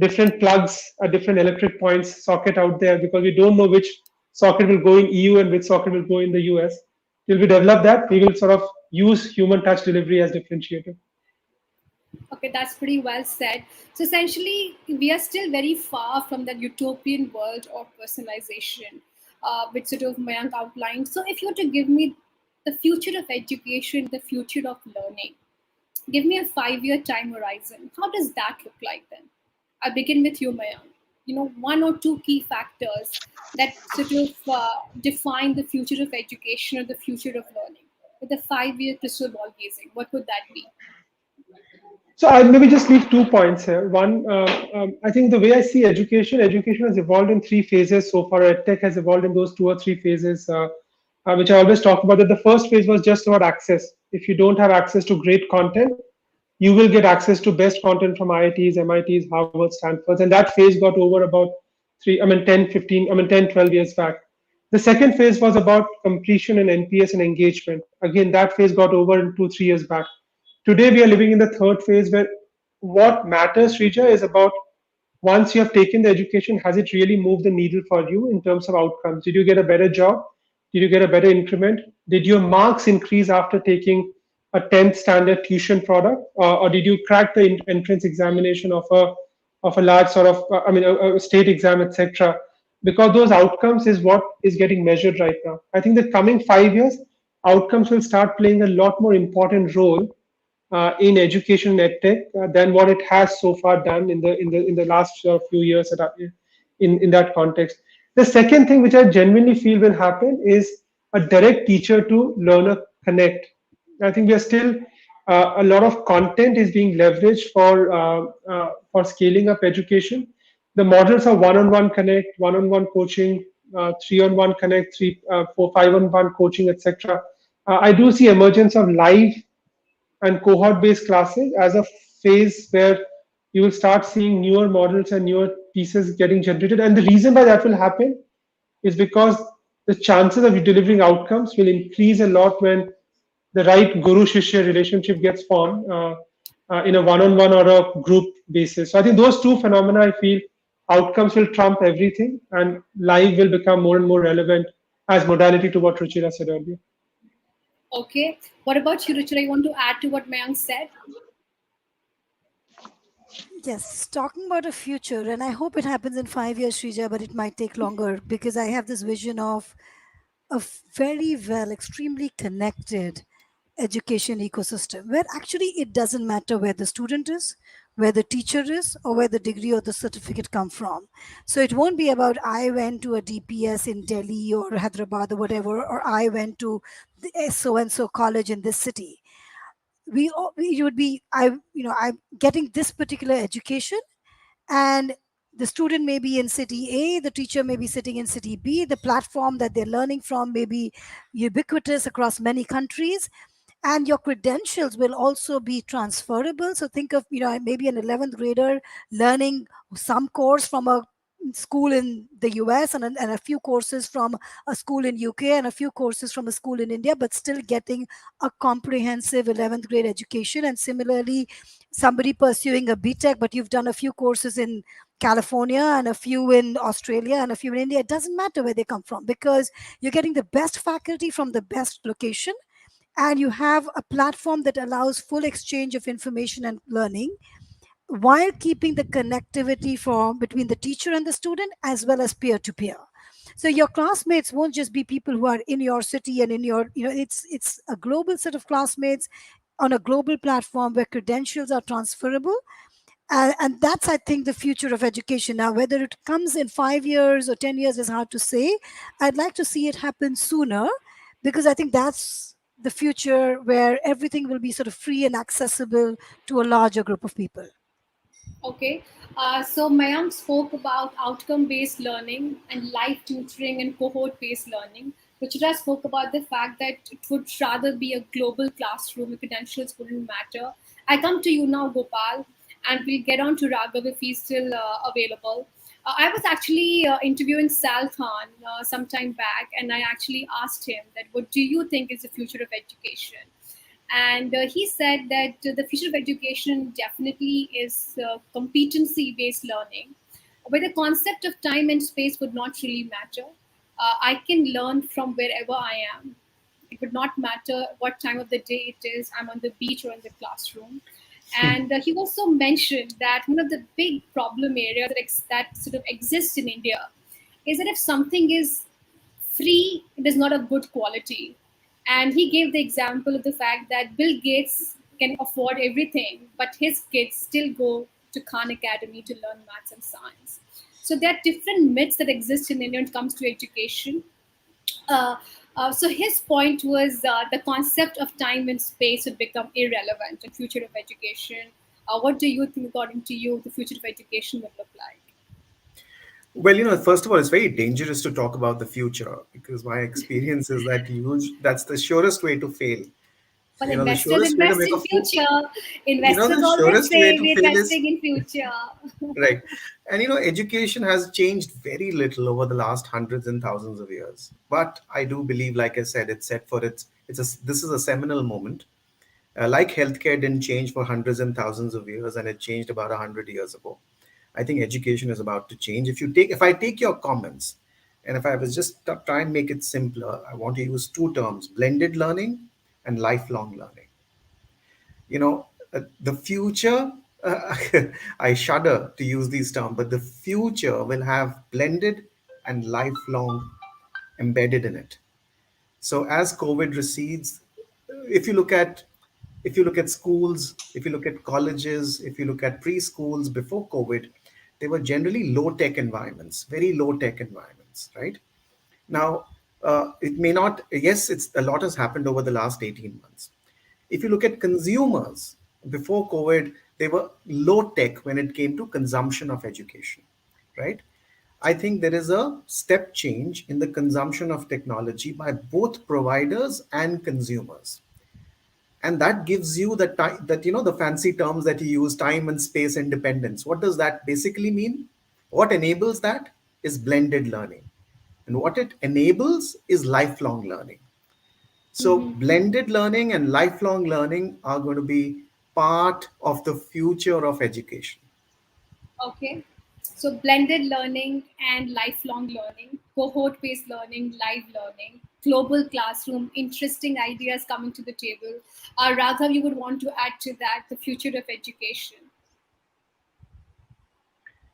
different plugs at different electric points socket out there because we don't know which socket will go in EU and which socket will go in the US. Till we develop that, we will sort of use human touch delivery as differentiator. Okay, that's pretty well said. So essentially, we are still very far from that utopian world of personalization, which sort of Mayank outlined. So if you were to give me the future of education, the future of learning, give me a 5 year time horizon. How does that look like then? I'll begin with you, Mayank. You know, one or two key factors that sort of define the future of education or the future of learning. with a 5-year crystal ball gazing? What would that be? So I maybe just make 2 points here. One, I think the way I see education, education has evolved in 3 phases so far. EdTech has evolved in those 2 or 3 phases, which I always talk about. That the first phase was just about access. If you don't have access to great content, you will get access to best content from IITs, MITs, Harvard, Stanfords, and that phase got over about 10, 15, 10, 12 years back. The second phase was about completion and NPS and engagement. Again, that phase got over in 2, 3 years back. Today, we are living in the third phase where what matters, Rija, is about once you have taken the education, has it really moved the needle for you in terms of outcomes? Did you get a better job? Did you get a better increment? Did your marks increase after taking a 10th standard tuition product, or did you crack the entrance examination of a large sort of, a state exam, etc.? Because those outcomes is what is getting measured right now. I think the coming 5 years, outcomes will start playing a lot more important role in education and edtech than what it has so far done in the last few years in that context. The second thing which I genuinely feel will happen is a direct teacher to learner connect. I think we are still a lot of content is being leveraged for scaling up education. The models are one-on-one connect, one-on-one coaching, three-on-one connect, three, four, five-on-one coaching, etc. I do see emergence of live and cohort based classes as a phase where you will start seeing newer models and newer pieces getting generated. And the reason why that will happen is because the chances of you delivering outcomes will increase a lot when the right guru shishya relationship gets formed in a one-on-one or a group basis. So I think those two phenomena, I feel outcomes will trump everything, and live will become more and more relevant as modality to what Ruchira said earlier. Okay. What about you, Richard? I want to add to what Mayank said. Yes, talking about a future, and I hope it happens in 5 years, Shrija, but it might take longer because I have this vision of a very well, extremely connected education ecosystem where actually it doesn't matter where the student is, where the teacher is, or where the degree or the certificate come from. So it won't be about I went to a DPS in Delhi or Hyderabad or whatever, or I went to the so and so college in this city. You would be I'm getting this particular education, and the student may be in city A, the teacher may be sitting in city B, the platform that they're learning from may be ubiquitous across many countries, and your credentials will also be transferable. So think of maybe an 11th grader learning some course from a school in the US, and a few courses from a school in UK, and a few courses from a school in India, but still getting a comprehensive 11th grade education. And similarly, somebody pursuing a BTech, but you've done a few courses in California and a few in Australia and a few in India. It doesn't matter where they come from because you're getting the best faculty from the best location, and you have a platform that allows full exchange of information and learning while keeping the connectivity from between the teacher and the student as well as peer to peer. So your classmates won't just be people who are in your city and in your it's a global set of classmates on a global platform where credentials are transferable. And that's, I think, the future of education. Now, whether it comes in 5 years or 10 years is hard to say. I'd like to see it happen sooner because I think that's the future where everything will be sort of free and accessible to a larger group of people. Okay. So Mayank spoke about outcome-based learning and live tutoring and cohort-based learning. Ruchira spoke about the fact that it would rather be a global classroom. The credentials wouldn't matter. I come to you now, Gopal, and we'll get on to Raghav if he's still available. I was actually interviewing Sal Khan some time back, and I actually asked him that, what do you think is the future of education? And he said that the future of education definitely is competency based learning, where the concept of time and space would not really matter. I can learn from wherever I am. It would not matter what time of the day it is, I'm on the beach or in the classroom. And he also mentioned that one of the big problem areas that sort of exists in India is that if something is free, it is not of good quality. And he gave the example of the fact that Bill Gates can afford everything, but his kids still go to Khan Academy to learn maths and science. So there are different myths that exist in India when it comes to education. Uh, So his point was the concept of time and space would become irrelevant in future of education. What do you think, according to you, the future of education would look like? Well, first of all, it's very dangerous to talk about the future because my experience is that that's the surest way to fail. Well, The investors surest way to invest make a in fool, future. Investors the always surest way say to we're fail is investing in future. right. And education has changed very little over the last hundreds and thousands of years. But I do believe, like I said, it's set for this is a seminal moment. Like healthcare didn't change for hundreds and thousands of years, and it changed about 100 years ago. I think education is about to change. If I take your comments, and if I was just to try and make it simpler, I want to use two terms: blended learning and lifelong learning. The future. I shudder to use these terms, but the future will have blended and lifelong embedded in it. So as COVID recedes, if you look at if you look at schools, if you look at colleges, if you look at preschools before COVID, they were generally low tech environments, very low tech environments, right? Now, it may not. Yes, it's a lot has happened over the last 18 months. If you look at consumers before COVID, they were low tech when it came to consumption of education, right? I think there is a step change in the consumption of technology by both providers and consumers. And that gives you the time that, the fancy terms that you use, time and space independence. What does that basically mean? What enables that is blended learning. And what it enables is lifelong learning. So Mhm. blended learning and lifelong learning are going to be part of the future of education. Okay. So blended learning and lifelong learning, cohort-based learning, live learning, global classroom, interesting ideas coming to the table. Raghav, you would want to add to that the future of education.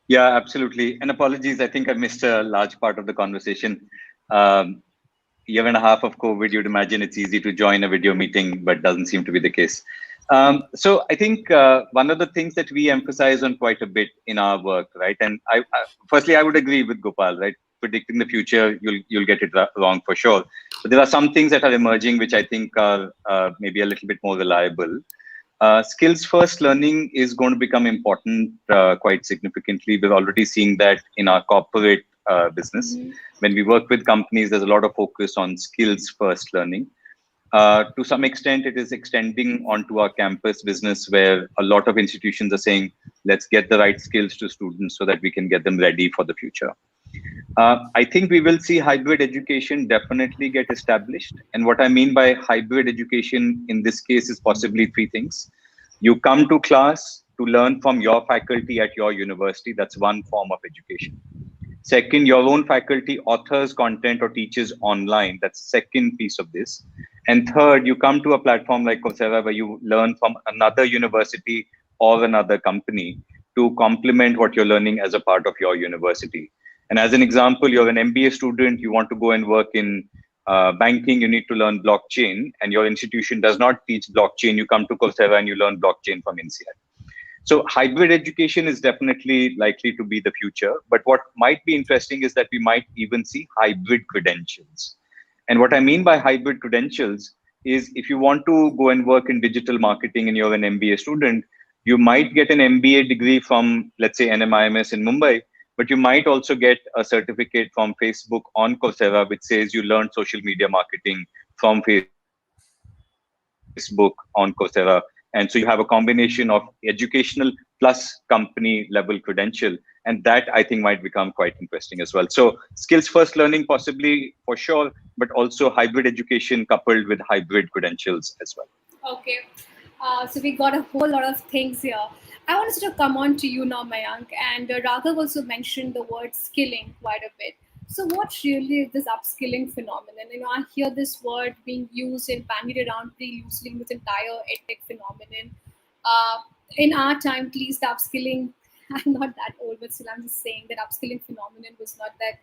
Yeah, absolutely. And apologies, I think I missed a large part of the conversation. Um, Year and a half of COVID, you'd imagine it's easy to join a video meeting, but doesn't seem to be the case. So I think one of the things that we emphasize on quite a bit in our work, right? And firstly, I would agree with Gopal, right? Predicting the future, you'll get it wrong for sure. But there are some things that are emerging, which I think are maybe a little bit more reliable. Skills first learning is going to become important quite significantly. We're already seeing that in our corporate business. Mhm. When we work with companies, there's a lot of focus on skills first learning. To some extent, it is extending onto our campus business where a lot of institutions are saying, let's get the right skills to students so that we can get them ready for the future. I think we will see hybrid education definitely get established. And what I mean by hybrid education in this case is possibly three things. You come to class to learn from your faculty at your university. That's one form of education. Second, your own faculty authors content or teaches online. That's the second piece of this. And third, you come to a platform like Coursera where you learn from another university or another company to complement what you're learning as a part of your university. And as an example, you're an MBA student, you want to go and work in banking, you need to learn blockchain, and your institution does not teach blockchain. You come to Coursera and you learn blockchain from INSEAD. So hybrid education is definitely likely to be the future. But what might be interesting is that we might even see hybrid credentials. And what I mean by hybrid credentials is if you want to go and work in digital marketing and you're an MBA student, you might get an MBA degree from, let's say, NMIMS in Mumbai, but you might also get a certificate from Facebook on Coursera, which says you learned social media marketing from Facebook on Coursera. And so you have a combination of educational plus company level credential. And that I think might become quite interesting as well. So skills first learning possibly for sure, but also hybrid education coupled with hybrid credentials as well. Okay. So we got a whole lot of things here. I want to sort of come on to you now, Mayank. And Raghav also mentioned the word skilling quite a bit. So what really is this upskilling phenomenon? I hear this word being used and bandied around pretty loosely in this entire EdTech phenomenon. Uh, in our time, at least upskilling, I'm not that old, but still I'm just saying that upskilling phenomenon was not that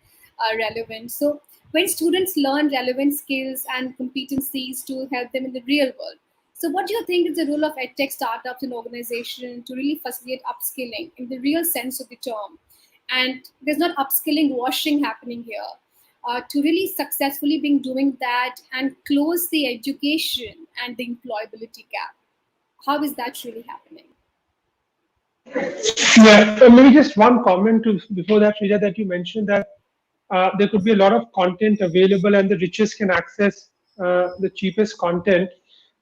relevant. So when students learn relevant skills and competencies to help them in the real world, so what do you think is the role of edtech startups and organizations to really facilitate upskilling in the real sense of the term? And there's not upskilling washing happening here. to really successfully being doing that and close the education and the employability gap? How is that really happening? Yeah, maybe just one comment to before that, Shrija, that you mentioned that there could be a lot of content available and the richest can access the cheapest content.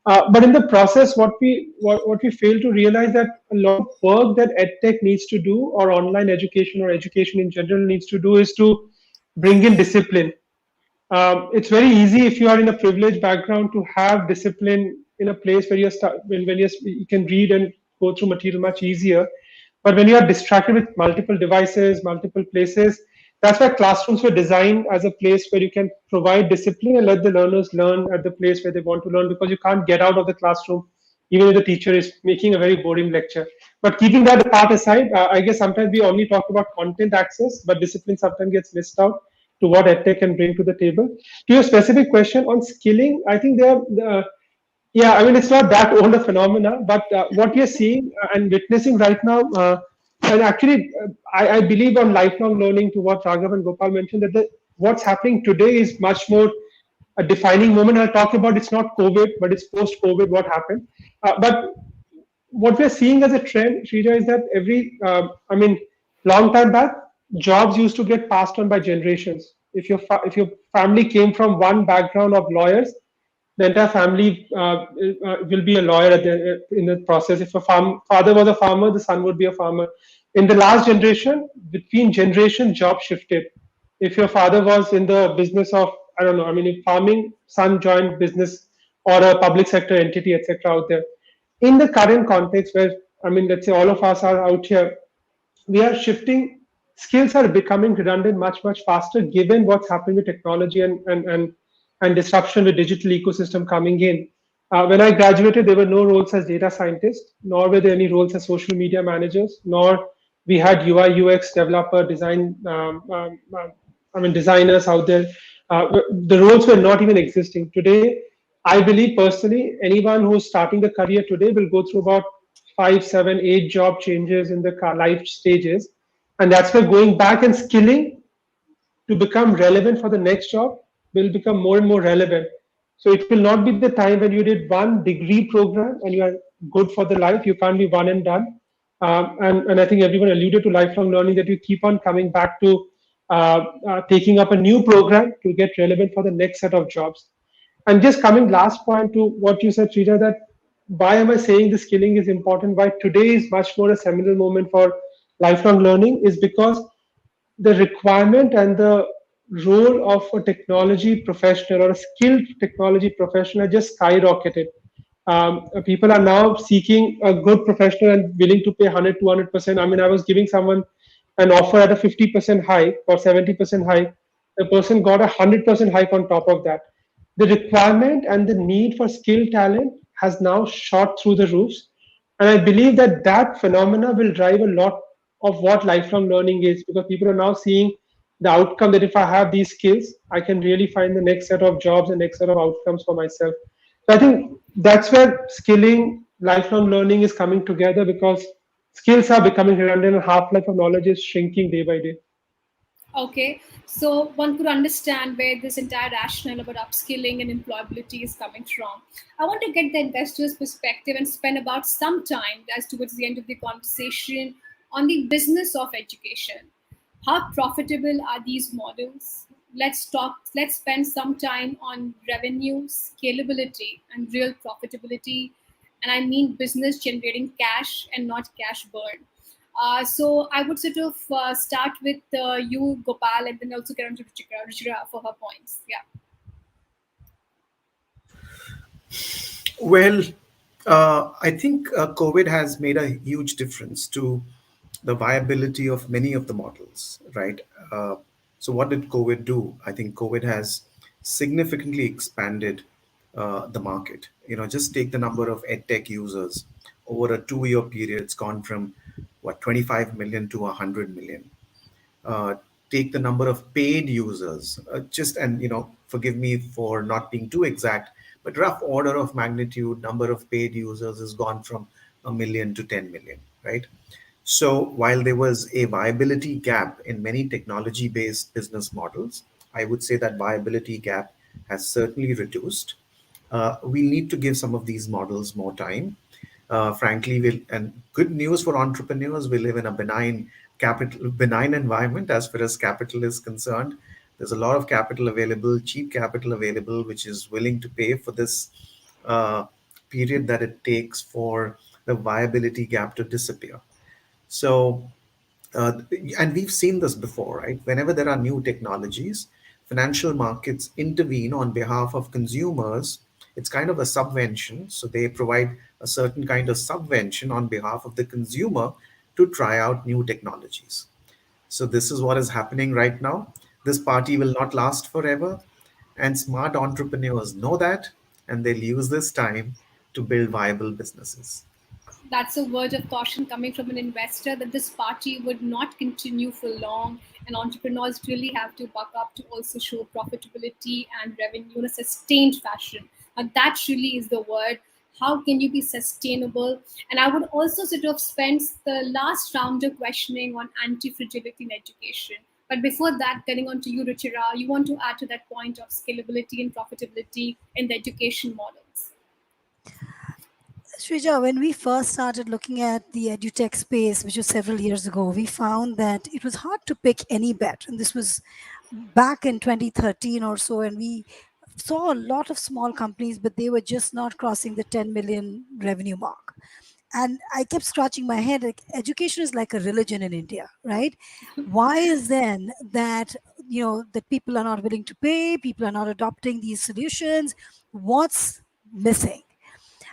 But in the process, what we fail to realize that a lot of work that EdTech needs to do, or online education or education in general needs to do, is to bring in discipline. It's very easy if you are in a privileged background to have discipline in a place where you can read and go through material much easier. But when you are distracted with multiple devices, multiple places, that's why classrooms were designed as a place where you can provide discipline and let the learners learn at the place where they want to learn, because you can't get out of the classroom even if the teacher is making a very boring lecture. But keeping that apart aside, I guess sometimes we only talk about content access, but discipline sometimes gets missed out to what EdTech can bring to the table. To your specific question on skilling, I think yeah, I mean, it's not that old a phenomena, but what we are seeing and witnessing right now, and actually, I believe on lifelong learning, to what Raghav and Gopal mentioned, that what's happening today is much more a defining moment. I'll talk about it's not COVID, but it's post COVID, what happened. But what we're seeing as a trend, Shrija, is that I mean, long time back, jobs used to get passed on by generations. If your family came from one background of lawyers, the entire family will be a lawyer in the process. If a father was a farmer, the son would be a farmer. In the last generation, between generations, job shifted. If your father was in the business of, I don't know, I mean, if farming, son joined business or a public sector entity, etc. out there. In the current context, where I mean, let's say all of us are out here, we are shifting. Skills are becoming redundant much faster, given what's happening with technology and disruption with digital ecosystem coming in. When I graduated, there were no roles as data scientists, nor were there any roles as social media managers, nor we had UI UX developer I mean designers out there. The roles were not even existing. Today, I believe personally, anyone who's starting the career today will go through about 5, 7, 8 job changes in the life stages. And that's where going back and skilling to become relevant for the next job will become more and more relevant. So it will not be the time when you did one degree program and you are good for the life. You can't be one and done. And I think everyone alluded to lifelong learning, that you keep on coming back to taking up a new program to get relevant for the next set of jobs. And just coming last point to what you said, Srija, that why am I saying the skilling is important? Why today is much more a seminal moment for lifelong learning is because the requirement and the role of a technology professional or a skilled technology professional just skyrocketed. People are now seeking a good professional and willing to pay 100, 200%. I mean, I was giving someone an offer at a 50% hike or 70% hike. The person got a 100% hike on top of that. The requirement and the need for skilled talent has now shot through the roofs. And I believe that that phenomena will drive a lot of what lifelong learning is, because people are now seeing the outcome that if I have these skills, I can really find the next set of jobs and next set of outcomes for myself. So I think that's where skilling, lifelong learning is coming together, because skills are becoming redundant and half-life of knowledge is shrinking day by day. Okay, so one could understand where this entire rationale about upskilling and employability is coming from. I want to get the investor's perspective and spend about some time, as towards the end of the conversation, on the business of education. How profitable are these models? Let's spend some time on revenue, scalability, and real profitability. And I mean business generating cash and not cash burn. So I would sort of start with you, Gopal, and then also get on to Ruchira for her points. Yeah. Well, I think COVID has made a huge difference to the viability of many of the models, right? So, what did COVID do? I think COVID has significantly expanded the market. Just take the number of EdTech users over a 2-year period. It's gone from what 25 million to 100 million. Take the number of paid users, just and forgive me for not being too exact, but rough order of magnitude, number of paid users has gone from a million to 10 million, right? So while there was a viability gap in many technology based business models, I would say that viability gap has certainly reduced. We need to give some of these models more time. Frankly, and good news for entrepreneurs, we live in a benign environment as far as capital is concerned. There's a lot of capital available, cheap capital available, which is willing to pay for this uh, period that it takes for the viability gap to disappear. So, uh, and we've seen this before, right? Whenever there are new technologies, financial markets intervene on behalf of consumers. It's kind of a subvention. So they provide a certain kind of subvention on behalf of the consumer to try out new technologies. So this is what is happening right now. This party will not last forever. And smart entrepreneurs know that, and they'll use this time to build viable businesses. That's a word of caution coming from an investor that this party would not continue for long, and entrepreneurs really have to buck up to also show profitability and revenue in a sustained fashion. And that really is the word. How can you be sustainable? And I would also sort of spend the last round of questioning on anti-fragility in education. But before that, getting on to you, Ruchira, you want to add to that point of scalability and profitability in the education models. Shrija, when we first started looking at the edutech space, which was several years ago, we found that it was hard to pick any bet. And this was back in 2013 or so. And we saw a lot of small companies, but they were just not crossing the 10 million revenue mark. And I kept scratching my head. Like, education is like a religion in India, right? Why is then that, that people are not willing to pay, people are not adopting these solutions? What's missing?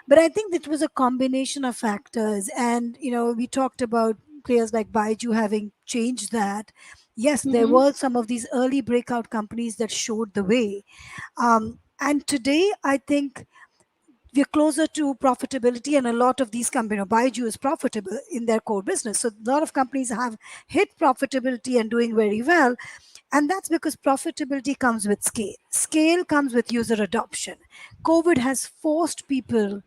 But I think it was a combination of factors. And, we talked about players like Baiju having changed that. Yes, there Mm-hmm. were some of these early breakout companies that showed the way. And today, I think we're closer to profitability, and a lot of these companies, Baiju is profitable in their core business. So a lot of companies have hit profitability and doing very well. And that's because profitability comes with scale. Scale comes with user adoption. COVID has forced people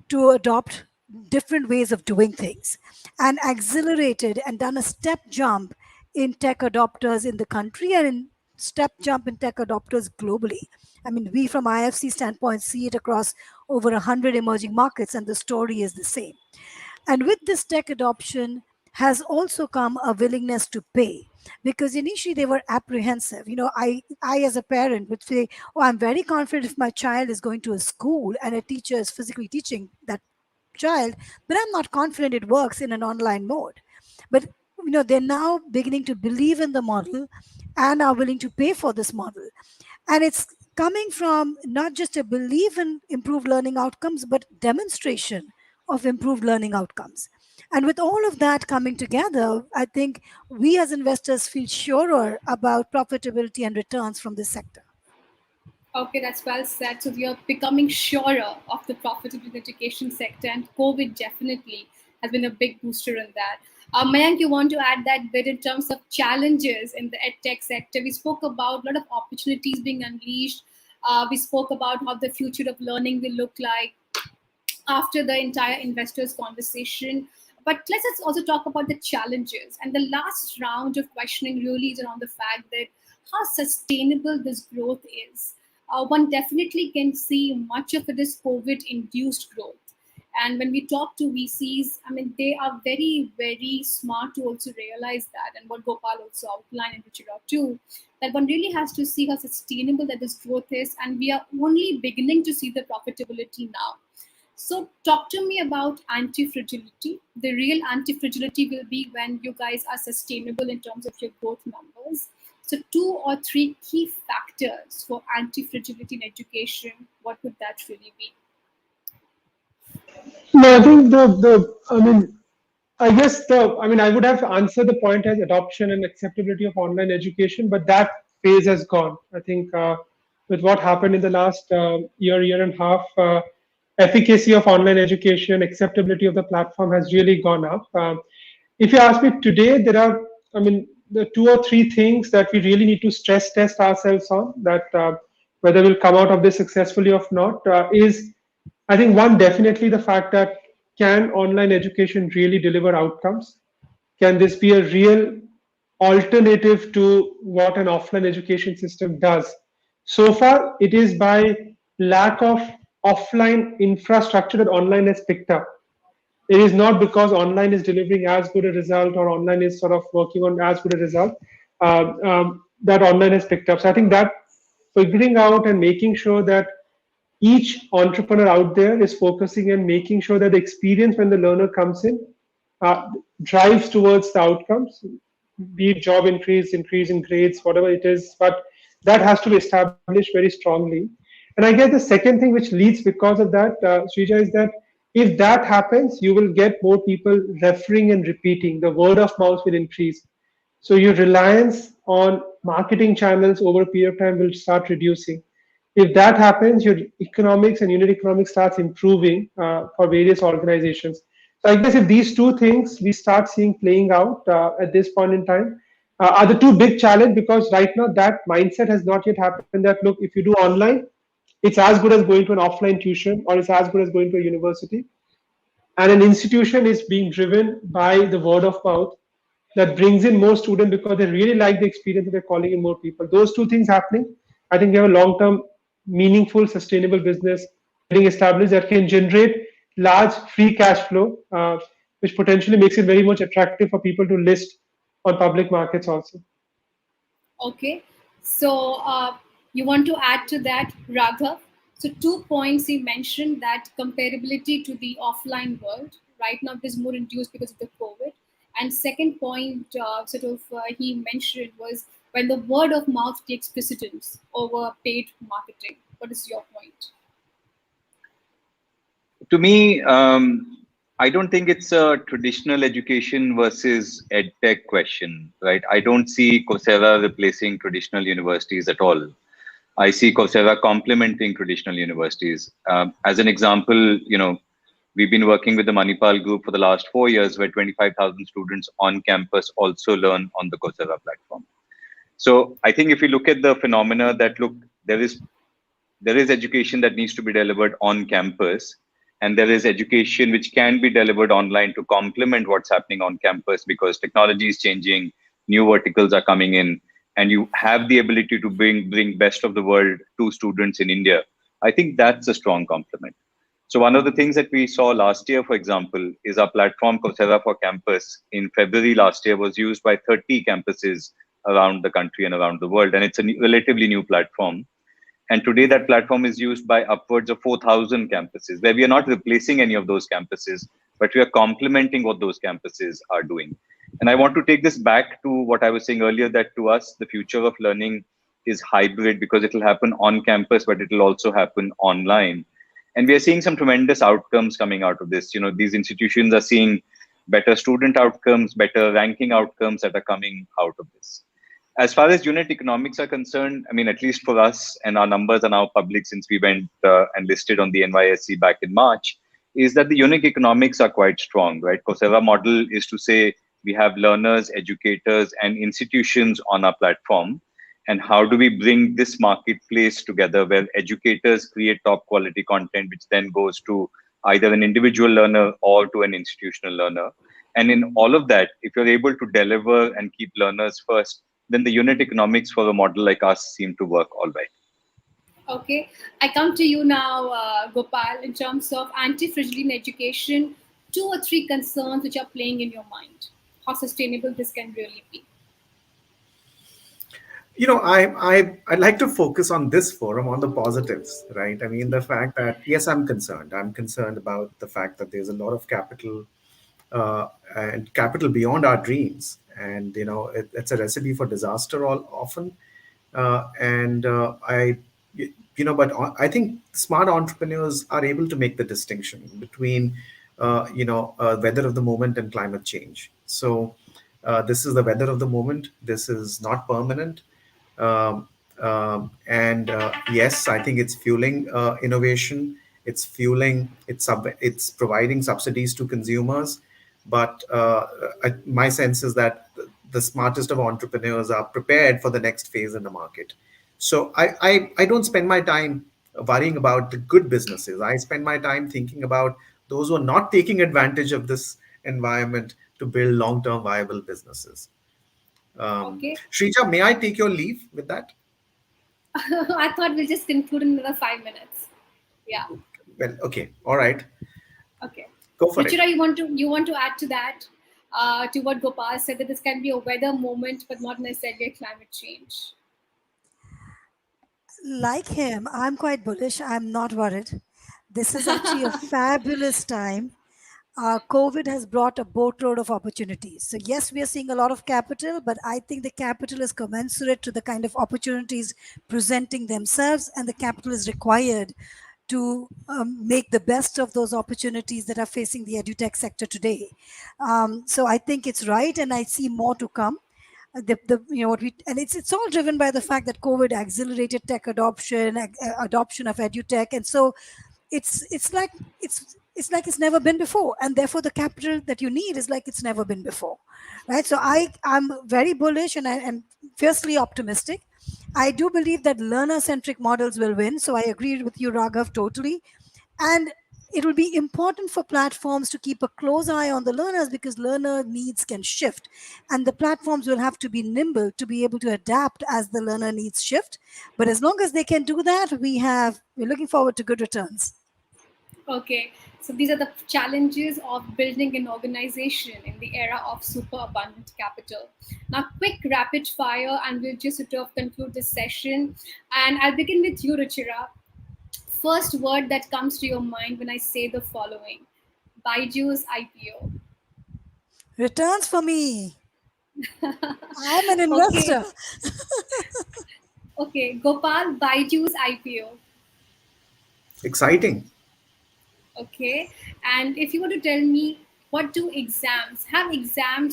to adopt different ways of doing things and accelerated and done a step jump in tech adopters in the country and in step jump in tech adopters globally. I mean, we from IFC standpoint see it across over 100 emerging markets, and the story is the same. And with this tech adoption has also come a willingness to pay, because initially they were apprehensive. I as a parent would say, oh, I'm very confident if my child is going to a school and a teacher is physically teaching that child, but I'm not confident it works in an online mode. But they're now beginning to believe in the model and are willing to pay for this model. And it's coming from not just a belief in improved learning outcomes, but demonstration of improved learning outcomes. And with all of that coming together, I think we as investors feel surer about profitability and returns from this sector. Okay, that's well said. So we are becoming surer of the profitable education sector, and COVID definitely has been a big booster in that. Mayank, you want to add that bit in terms of challenges in the edtech sector? We spoke about a lot of opportunities being unleashed. We spoke about how the future of learning will look like after the entire investors conversation. But let's also talk about the challenges. And the last round of questioning really is around the fact that how sustainable this growth is. One definitely can see much of it is COVID induced growth. And when we talk to VCs, I mean, they are very, very smart to also realize that. And what Gopal also outlined in Ruchira too, that one really has to see how sustainable that this growth is. And we are only beginning to see the profitability now. So, talk to me about anti-fragility. The real anti-fragility will be when you guys are sustainable in terms of your growth numbers. So, 2 or 3 key factors for anti-fragility in education. What would that really be? No, I think I mean, I guess I would have answered the point as adoption and acceptability of online education, but that phase has gone. I think with what happened in the last year and a half, efficacy of online education, acceptability of the platform has really gone up. If you ask me today, there are, the 2 or 3 things that we really need to stress test ourselves on, that whether we'll come out of this successfully or not, is I think one, definitely the fact that can online education really deliver outcomes? Can this be a real alternative to what an offline education system does. So far, it is by lack of offline infrastructure that online has picked up. It is not because online is delivering as good a result or online is sort of working on as good a result that online has picked up. So I think that figuring out and making sure that each entrepreneur out there is focusing and making sure that the experience when the learner comes in uh, drives towards the outcomes, be it job increase, increase in grades, whatever it is, but that has to be established very strongly. And I guess the second thing which leads because of that, Srija, is that if that happens, you will get more people referring and repeating. The word of mouth will increase. So your reliance on marketing channels over a period of time will start reducing. If that happens, your economics and unit economics starts improving for various organizations. So I guess if these two things we start seeing playing out at this point in time are the two big challenge, because right now that mindset has not yet happened that look, if you do online, it's as good as going to an offline tuition or it's as good as going to a university, and an institution is being driven by the word of mouth that brings in more students because they really like the experience and they're calling in more people. Those two things happening, I think we have a long-term, meaningful, sustainable business getting established that can generate large free cash flow, which potentially makes it very much attractive for people to list on public markets also. Okay. So you want to add to that, Raghav? So 2 points he mentioned, that comparability to the offline world right now is more induced because of the COVID. And second point, he mentioned was when the word of mouth takes precedence over paid marketing. What is your point? To me, I don't think it's a traditional education versus EdTech question, right? I don't see Coursera replacing traditional universities at all. I see Coursera complementing traditional universities. As an example, we've been working with the Manipal group for the last 4 years, where 25,000 students on campus also learn on the Coursera platform. So I think if you look at the phenomena that look, there is education that needs to be delivered on campus, and there is education which can be delivered online to complement what's happening on campus, because technology is changing, new verticals are coming in, and you have the ability to bring best of the world to students in India. I think that's a strong complement. So one of the things that we saw last year, for example, is our platform Coursera for Campus in February last year was used by 30 campuses around the country and around the world. And it's a relatively new platform. And today that platform is used by upwards of 4,000 campuses, where we are not replacing any of those campuses, but we are complementing what those campuses are doing. And I want to take this back to what I was saying earlier, that to us, the future of learning is hybrid, because it will happen on campus, but it will also happen online. And we are seeing some tremendous outcomes coming out of this. These institutions are seeing better student outcomes, better ranking outcomes that are coming out of this. As far as unit economics are concerned, I mean, at least for us, and our numbers are now public since we went and listed on the NYSE back in March, is that the unit economics are quite strong, right? Coursera model is to say we have learners, educators, and institutions on our platform. And how do we bring this marketplace together, where educators create top quality content, which then goes to either an individual learner or to an institutional learner. And in all of that, if you're able to deliver and keep learners first, then the unit economics for a model like us seem to work all right. Okay, I come to you now, Gopal, in terms of anti-fragility in education, 2 or 3 concerns which are playing in your mind, how sustainable this can really be. I'd like to focus on this forum on the positives, right? I mean, the fact that, yes, I'm concerned. I'm concerned about the fact that there's a lot of capital and capital beyond our dreams. And, it's a recipe for disaster all often. But I think smart entrepreneurs are able to make the distinction between, weather of the moment and climate change. So this is the weather of the moment. This is not permanent. And Yes, I think it's fueling innovation. It's providing subsidies to consumers. But my sense is that the smartest of entrepreneurs are prepared for the next phase in the market. So I don't spend my time worrying about the good businesses. I spend my time thinking about those who are not taking advantage of this environment to build long-term viable businesses. Okay. Shrija, may I take your leave with that? I thought we'll just conclude in another 5 minutes. Yeah. Well, okay, all right, Okay. go for it. Ruchira, you want to add to that, to what Gopal said, that this can be a weather moment, but not necessarily a climate change. Like him, I'm quite bullish. I'm not worried. This is actually a fabulous time. COVID has brought a boatload of opportunities. So, yes, we are seeing a lot of capital, but I think the capital is commensurate to the kind of opportunities presenting themselves, and the capital is required to make the best of those opportunities that are facing the edutech sector today. So, I think it's right, and I see more to come. The you know what we and it's all driven by the fact that COVID accelerated tech adoption, adoption of edutech, and so it's like it's like it's never been before, and therefore the capital that you need is like it's never been before, right? So I'm very bullish, and I'm fiercely optimistic. I do believe that learner centric models will win, so I agree with you, Raghav, totally. And it will be important for platforms to keep a close eye on the learners, because learner needs can shift, and the platforms will have to be nimble to be able to adapt as the learner needs shift. But as long as they can do that, we're looking forward to good returns. Okay, so these are the challenges of building an organization in the era of super abundant capital. Now, quick rapid fire, and we'll just sort of conclude this session. And I'll begin with you, Ruchira. First word that comes to your mind when I say the following: Baiju's IPO. Returns for me. I'm an Okay, investor. okay, Gopal, Baiju's IPO. Exciting. Okay, and if you were to tell me, what do exams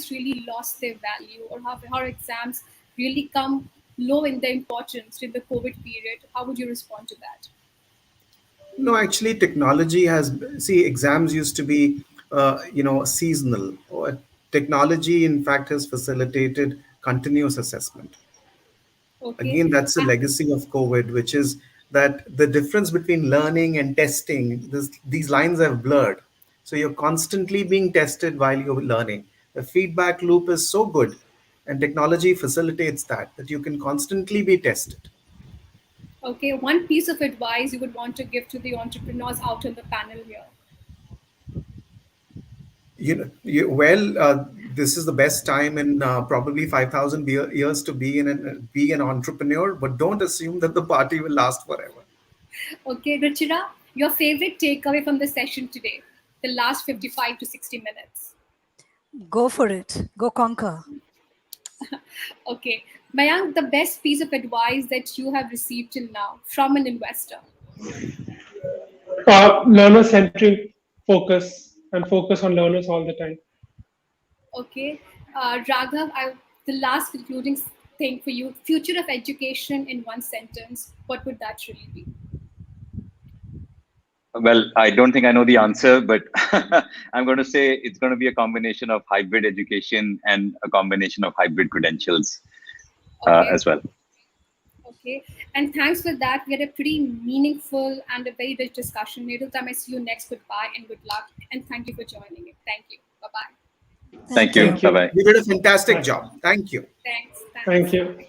really lost their value, or how exams really come low in their importance in the COVID period? How would you respond to that? No, actually, technology has, see, exams used to be, seasonal. Technology, in fact, has facilitated continuous assessment. Okay. Again, that's a Ah, legacy of COVID, which is that the difference between learning and testing, these lines have blurred. So you're constantly being tested while you're learning. The feedback loop is so good, and technology facilitates that you can constantly be tested. okay, one piece of advice you would want to give to the entrepreneurs out on the panel here. This is the best time in probably 5,000 years to be an entrepreneur, but don't assume that the party will last forever. Okay, Ruchira, your favorite takeaway from the session today, the last 55 to 60 minutes. Go for it. Go conquer. Okay, Mayank, the best piece of advice that you have received till now from an investor. Learner centric focus, and focus on learners all the time. Okay, Raghav, the last concluding thing for you: future of education in one sentence. What would that really be? Well, I don't think I know the answer, but I'm going to say it's going to be a combination of hybrid education and a combination of hybrid credentials Okay, as well. okay, and thanks for that. We had a pretty meaningful and a very rich discussion. Until time I see you next. Goodbye and good luck, and thank you for joining it. Thank you. Bye bye. Thank Thank you. you. Thank Bye you. bye. You did a fantastic Bye. job. Thank you. Thanks. Thank you.